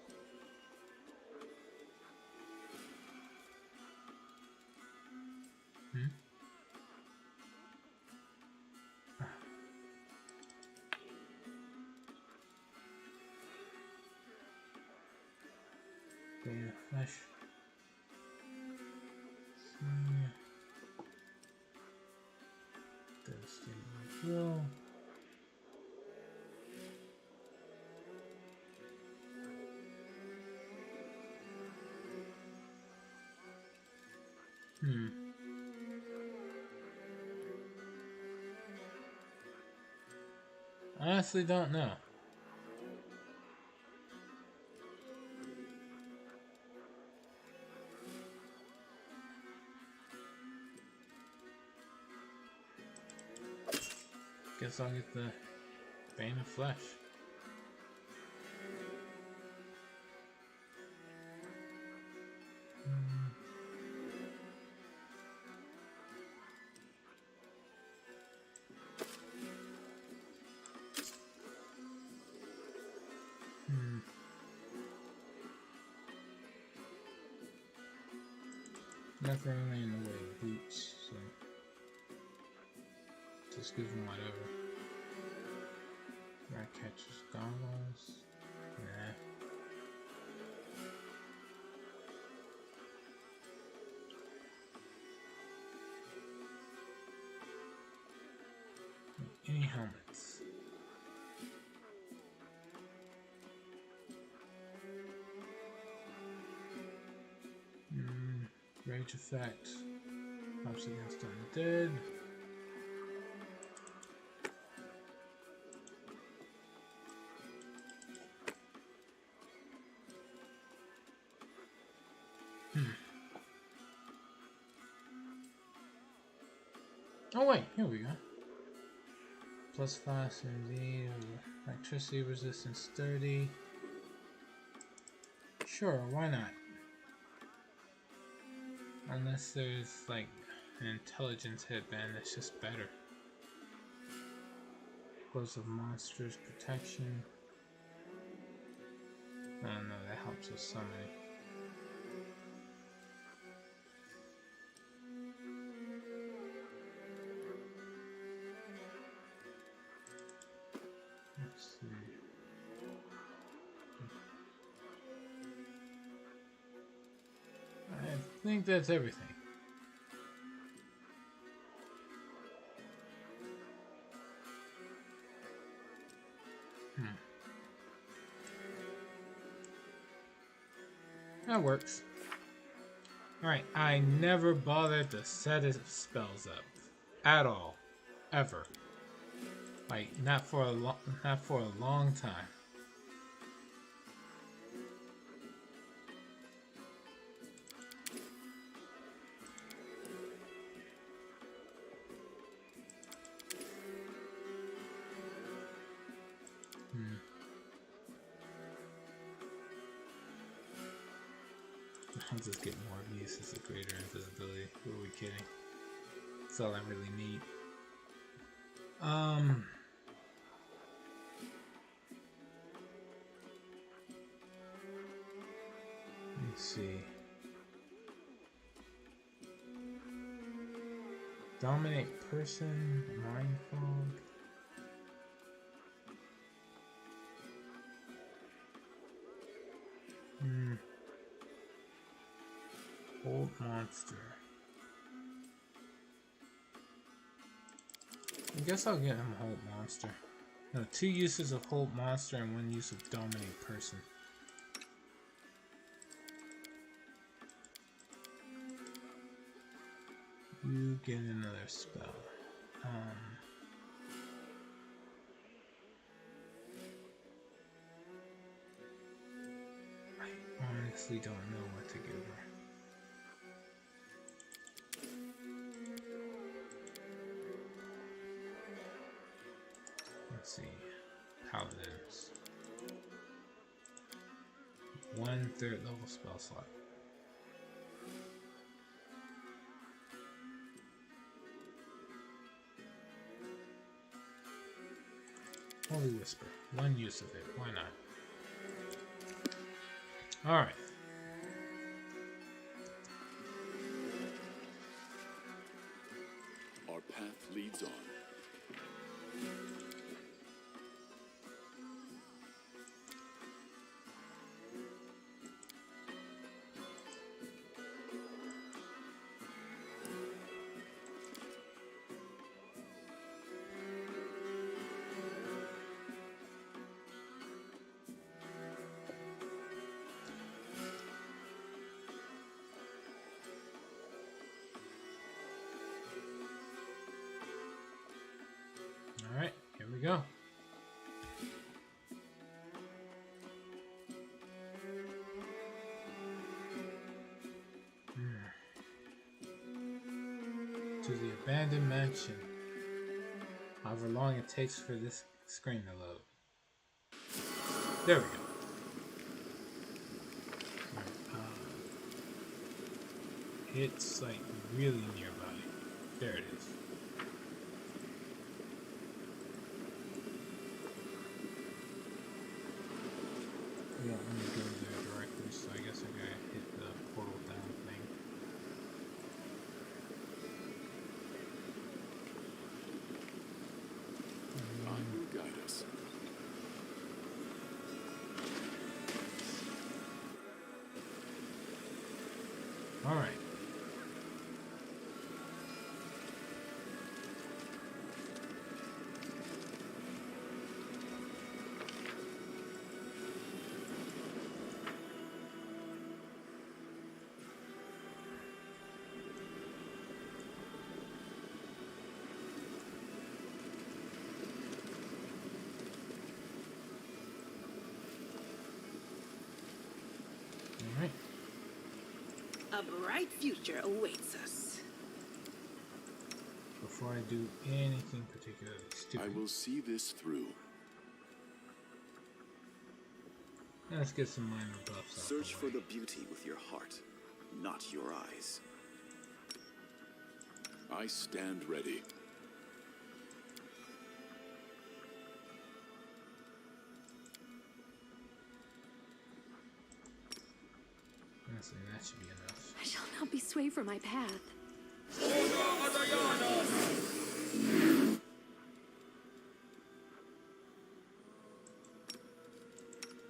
S1: Beta flesh. Devastating drill. Honestly, don't know. Guess I'll get the Bane of Flesh. Nothing really in the way of boots, so just give them whatever. Rat catcher's goggles. Nah. Any helmets? Rage effect. Helps against undead. Oh wait, here we go. +5 CMD, electricity resistance 30. Sure, why not? Unless there's like an intelligence headband that's just better. Close of monsters protection. I don't know, that helps with summoning. Let's see. I think that's everything. That works. Alright, I never bothered to set his spells up. At all. Ever. Like, not for a long time. I'll just get more of these as a greater invisibility. Who are we kidding? That's all I really need. see. Dominate person, mind fog. Hold monster. I guess I'll get him hold monster. No, 2 uses of hold monster and 1 use of dominate person. You get another spell. I honestly don't know what to give her. Let's see. Paladins. 1 3rd level spell slot. Holy Whisper. 1 use of it. Why not? Alright.
S3: Our path leads on.
S1: Alright, here we go. To the abandoned mansion. However long it takes for this screen to load. There we go. It's like really nearby. There it is. We don't want to go there directly, so I guess I gotta hit the portal down thing.
S3: God will guide us.
S1: Alright. Alright.
S4: A bright future awaits us.
S1: Before I do anything particularly stupid,
S3: I will see this through.
S1: let's get some minor buffs out
S5: Search
S1: the
S5: for
S1: way.
S5: the beauty with your heart, not your eyes.
S3: I stand ready.
S1: Honestly, that should be enough.
S2: I shall not be swayed from my path.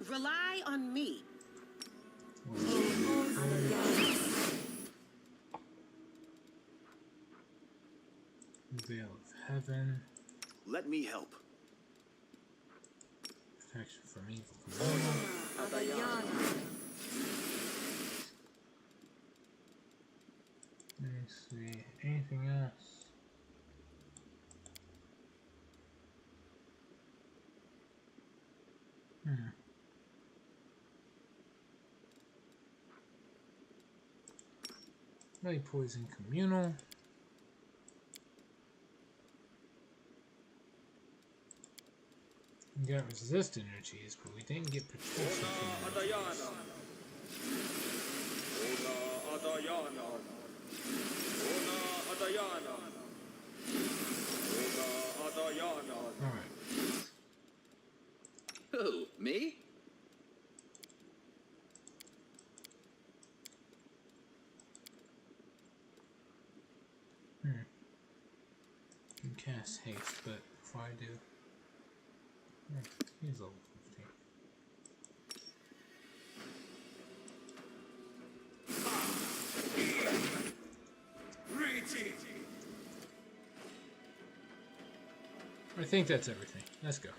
S4: Rely on me.
S1: Veil of Heaven.
S5: Let me help.
S1: Protection from evil from evil. Let me see. Anything else? Really poison communal. We got resist energies, but we didn't get protection from energies. Alright.
S5: Who, me?
S1: cast haste, but before I do, he's level 15. I think that's everything. Let's go.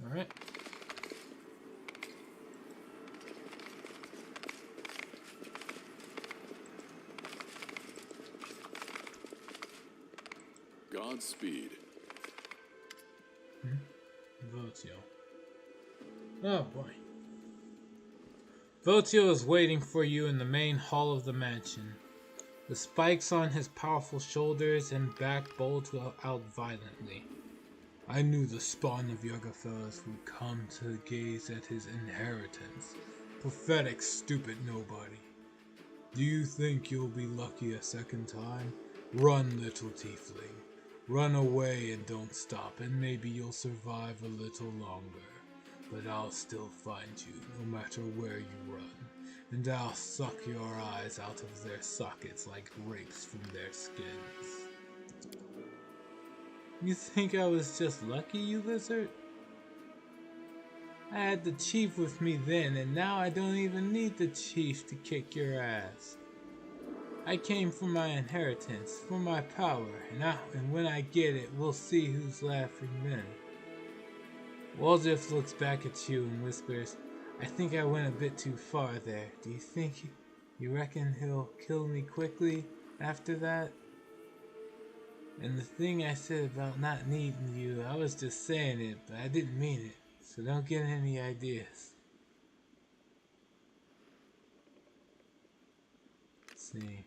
S1: All right.
S3: Godspeed.
S1: Votio. Oh boy. Votio is waiting for you in the main hall of the mansion. The spikes on his powerful shoulders and back bulge out violently. I knew the spawn of Yuggothos would come to gaze at his inheritance. Pathetic, stupid nobody. Do you think you'll be lucky a second time? Run, little tiefling. Run away and don't stop, and maybe you'll survive a little longer. But I'll still find you, no matter where you run. And I'll suck your eyes out of their sockets like grapes from their skins. You think I was just lucky, you lizard? I had the chief with me then, and now I don't even need the chief to kick your ass. I came for my inheritance, for my power, and when I get it, we'll see who's laughing then. Waldriff looks back at you and whispers, I think I went a bit too far there. Do you reckon he'll kill me quickly after that? And the thing I said about not needing you, I was just saying it, but I didn't mean it, so don't get any ideas. Let's see.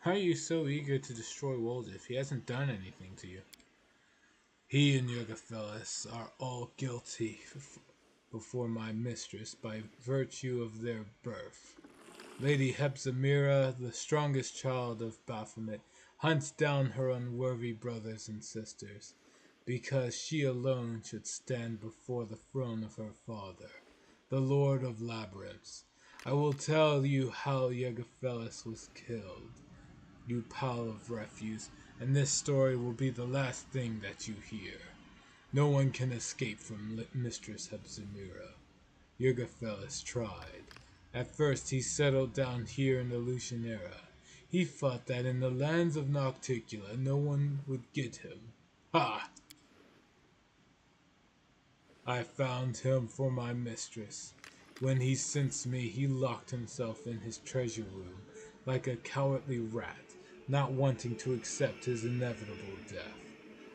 S1: Why are you so eager to destroy Waldriff? He hasn't done anything to you. He and Yuggothos are all guilty before my mistress by virtue of their birth. Lady Hepzimira, the strongest child of Baphomet, hunts down her unworthy brothers and sisters, because she alone should stand before the throne of her father, the Lord of Labyrinths. I will tell you how Yuggothos was killed, you pile of refuse, and this story will be the last thing that you hear. No one can escape from Mistress Hepzimira. Yuggothos tried. At first he settled down here in the Lucian era. He thought that in the lands of Nocticula no one would get him. Ha! I found him for my mistress. When he sensed me, he locked himself in his treasure room, like a cowardly rat, not wanting to accept his inevitable death.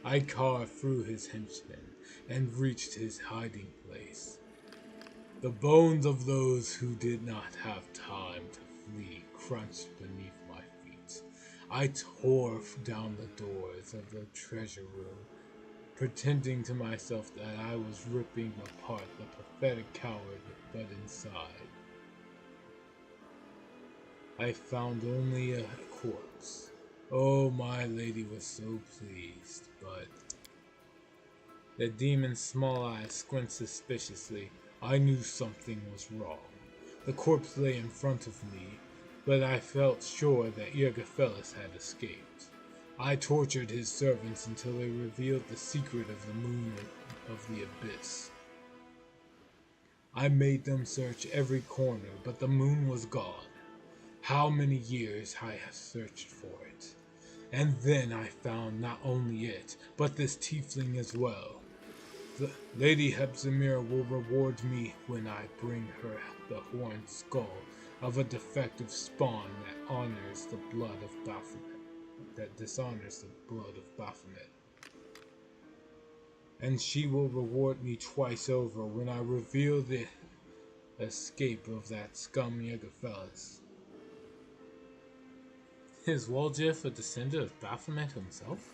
S1: I carved through his henchmen and reached his hiding place. The bones of those who did not have time to flee crunched beneath my feet. I tore down the doors of the treasure room, pretending to myself that I was ripping apart the pathetic coward, but inside I found only a corpse. Oh, my lady was so pleased, but... The demon's small eyes squint suspiciously. I knew something was wrong. The corpse lay in front of me, but I felt sure that Yuggothos had escaped. I tortured his servants until they revealed the secret of the moon of the abyss. I made them search every corner, but the moon was gone. How many years I have searched for it. And then I found not only it, but this tiefling as well. The Lady Hepzimira will reward me when I bring her the horned skull of a defective spawn that honors the blood of Baphomet, that dishonors the blood of Baphomet. And she will reward me twice over when I reveal the escape of that scum Yuggothos. Is Waldriff a descendant of Baphomet himself?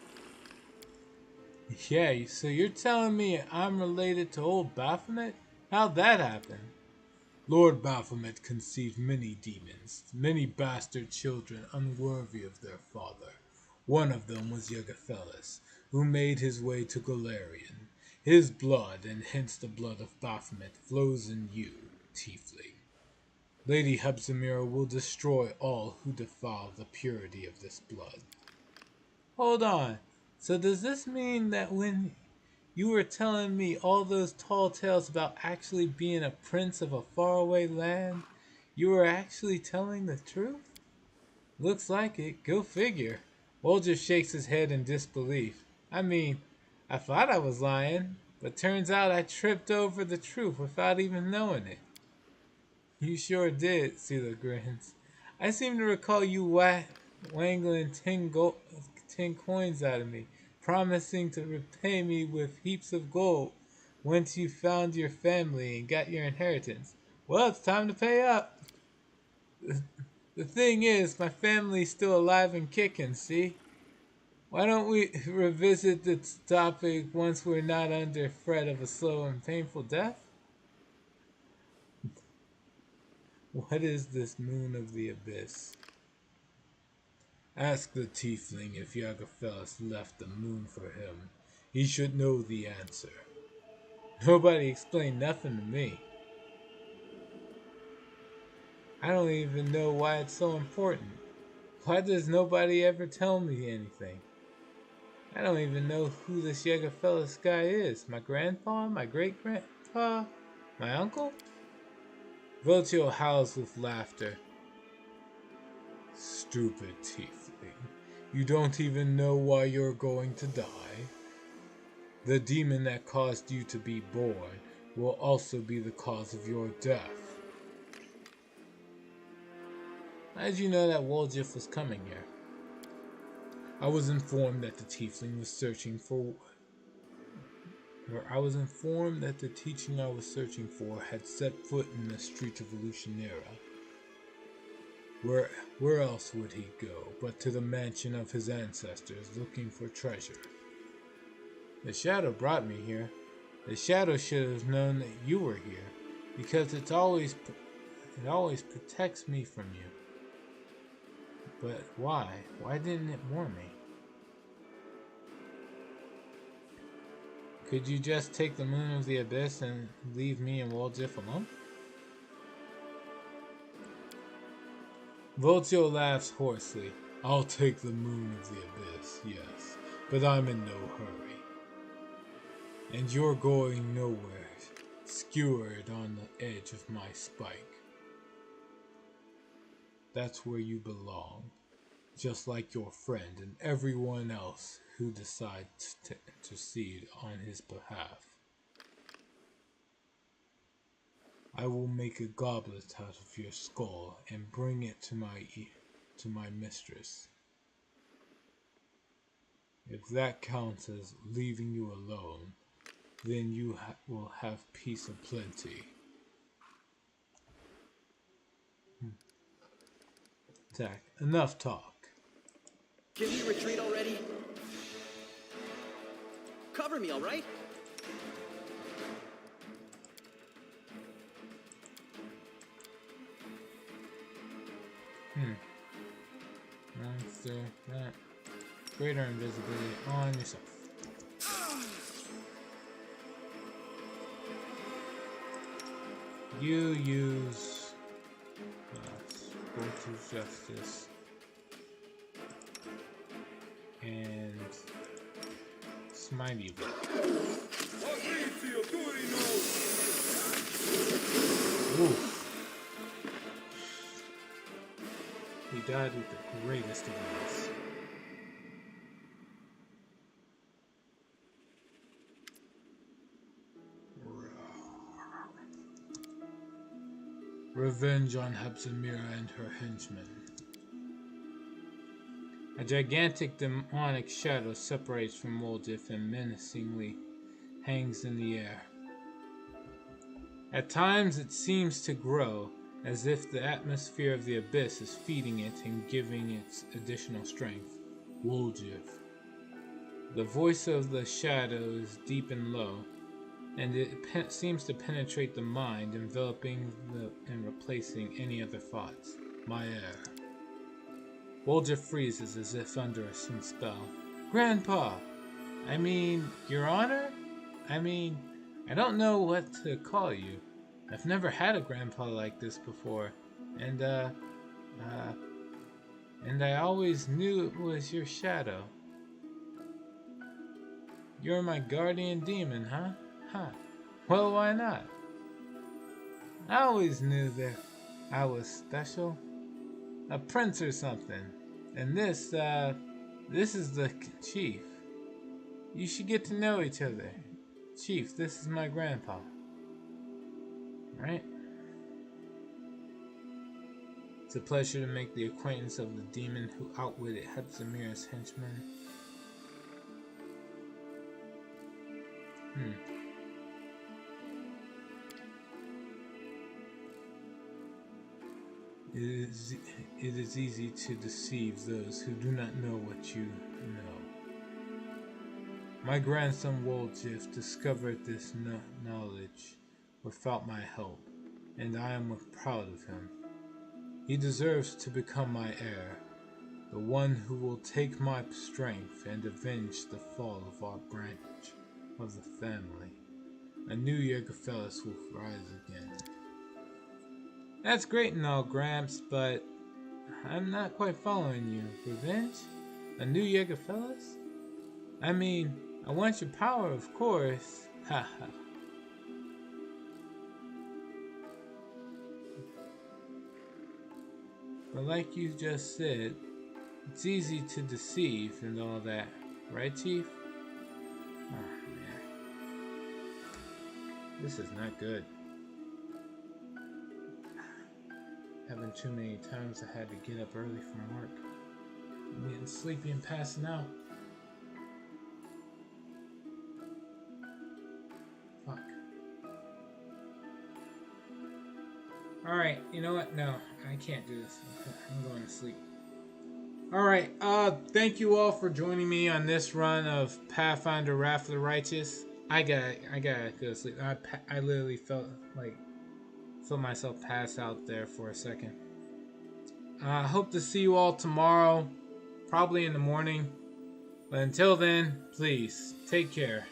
S1: Yeah, so you're telling me I'm related to old Baphomet? How'd that happen? Lord Baphomet conceived many demons, many bastard children unworthy of their father. One of them was Yegafelis, who made his way to Golarion. His blood, and hence the blood of Baphomet, flows in you, Tiefling. Lady Hepzibah will destroy all who defile the purity of this blood. Hold on. So does this mean that when you were telling me all those tall tales about actually being a prince of a faraway land, you were actually telling the truth? Looks like it. Go figure. Wolger shakes his head in disbelief. I mean, I thought I was lying, but turns out I tripped over the truth without even knowing it. You sure did, Sela grins. I seem to recall you wangling 10 coins out of me, promising to repay me with heaps of gold once you found your family and got your inheritance. Well, it's time to pay up. The thing is, my family's still alive and kicking, see? Why don't we revisit this topic once we're not under threat of a slow and painful death? What is this moon of the abyss? Ask the tiefling if Yegafelis left the moon for him. He should know the answer. Nobody explained nothing to me. I don't even know why it's so important. Why does nobody ever tell me anything? I don't even know who this Yegafelis guy is. My grandpa? My great-grandpa? My uncle? Voltio howls with laughter. Stupid tiefling. You don't even know why you're going to die. The demon that caused you to be born will also be the cause of your death. How did you know that Woljif was coming here? I was informed that the tiefling was searching for... I was informed that the teaching I was searching for had set foot in the streets of Elutionera. Where else would he go but to the mansion of his ancestors looking for treasure? The shadow brought me here. The shadow should have known that you were here, because it always protects me from you. But why? Why didn't it warn me? Could you just take the moon of the abyss and leave me and Woljif alone? Voltio laughs hoarsely. I'll take the moon of the abyss, yes, but I'm in no hurry. And you're going nowhere, skewered on the edge of my spike. That's where you belong, just like your friend and everyone else who decides to intercede on his behalf. I will make a goblet out of your skull and bring it to my mistress. If that counts as leaving you alone, then you will have peace and plenty. Zach, enough talk.
S6: Can we retreat already? Cover me, all right?
S1: Monster, that. Greater invisibility on yourself. You use Spiritual Justice and Smite Evil. Oof. He died with the greatest of ease. Revenge on Hepzibah and her henchmen. A gigantic demonic shadow separates from Woljif and menacingly hangs in the air. At times it seems to grow, as if the atmosphere of the abyss is feeding it and giving it additional strength. Woljif. The voice of the shadow is deep and low. and it seems to penetrate the mind, enveloping and replacing any other thoughts. My heir. Woljif freezes as if under some spell. Grandpa! I mean, Your Honor? I mean, I don't know what to call you. I've never had a grandpa like this before, and I always knew it was your shadow. You're my guardian demon, huh? Huh. Well, why not? I always knew that I was special. A prince or something. And this is the chief. You should get to know each other. Chief, this is my grandpa. Right? It's a pleasure to make the acquaintance of the demon who outwitted Hepzemir's henchman. It is easy to deceive those who do not know what you know. My grandson Woljif discovered this knowledge without my help, and I am proud of him. He deserves to become my heir, the one who will take my strength and avenge the fall of our branch of the family. A new Jägerfellas will rise again. That's great and all, Gramps, but I'm not quite following you. Revenge? A new Jägerfellas? I mean, I want your power, of course. Haha. But like you just said, it's easy to deceive and all that, right, Chief? Oh, man. This is not good. Having too many times I had to get up early from work. I'm getting sleepy and passing out. Fuck. Alright, you know what? No, I can't do this. I'm going to sleep. Alright, thank you all for joining me on this run of Pathfinder Wrath of the Righteous. I gotta go to sleep. I literally felt myself pass out there for a second. I hope to see you all tomorrow, probably in the morning. But until then, please take care.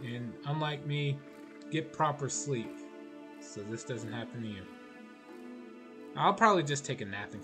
S1: And unlike me, get proper sleep so this doesn't happen to you. I'll probably just take a nap and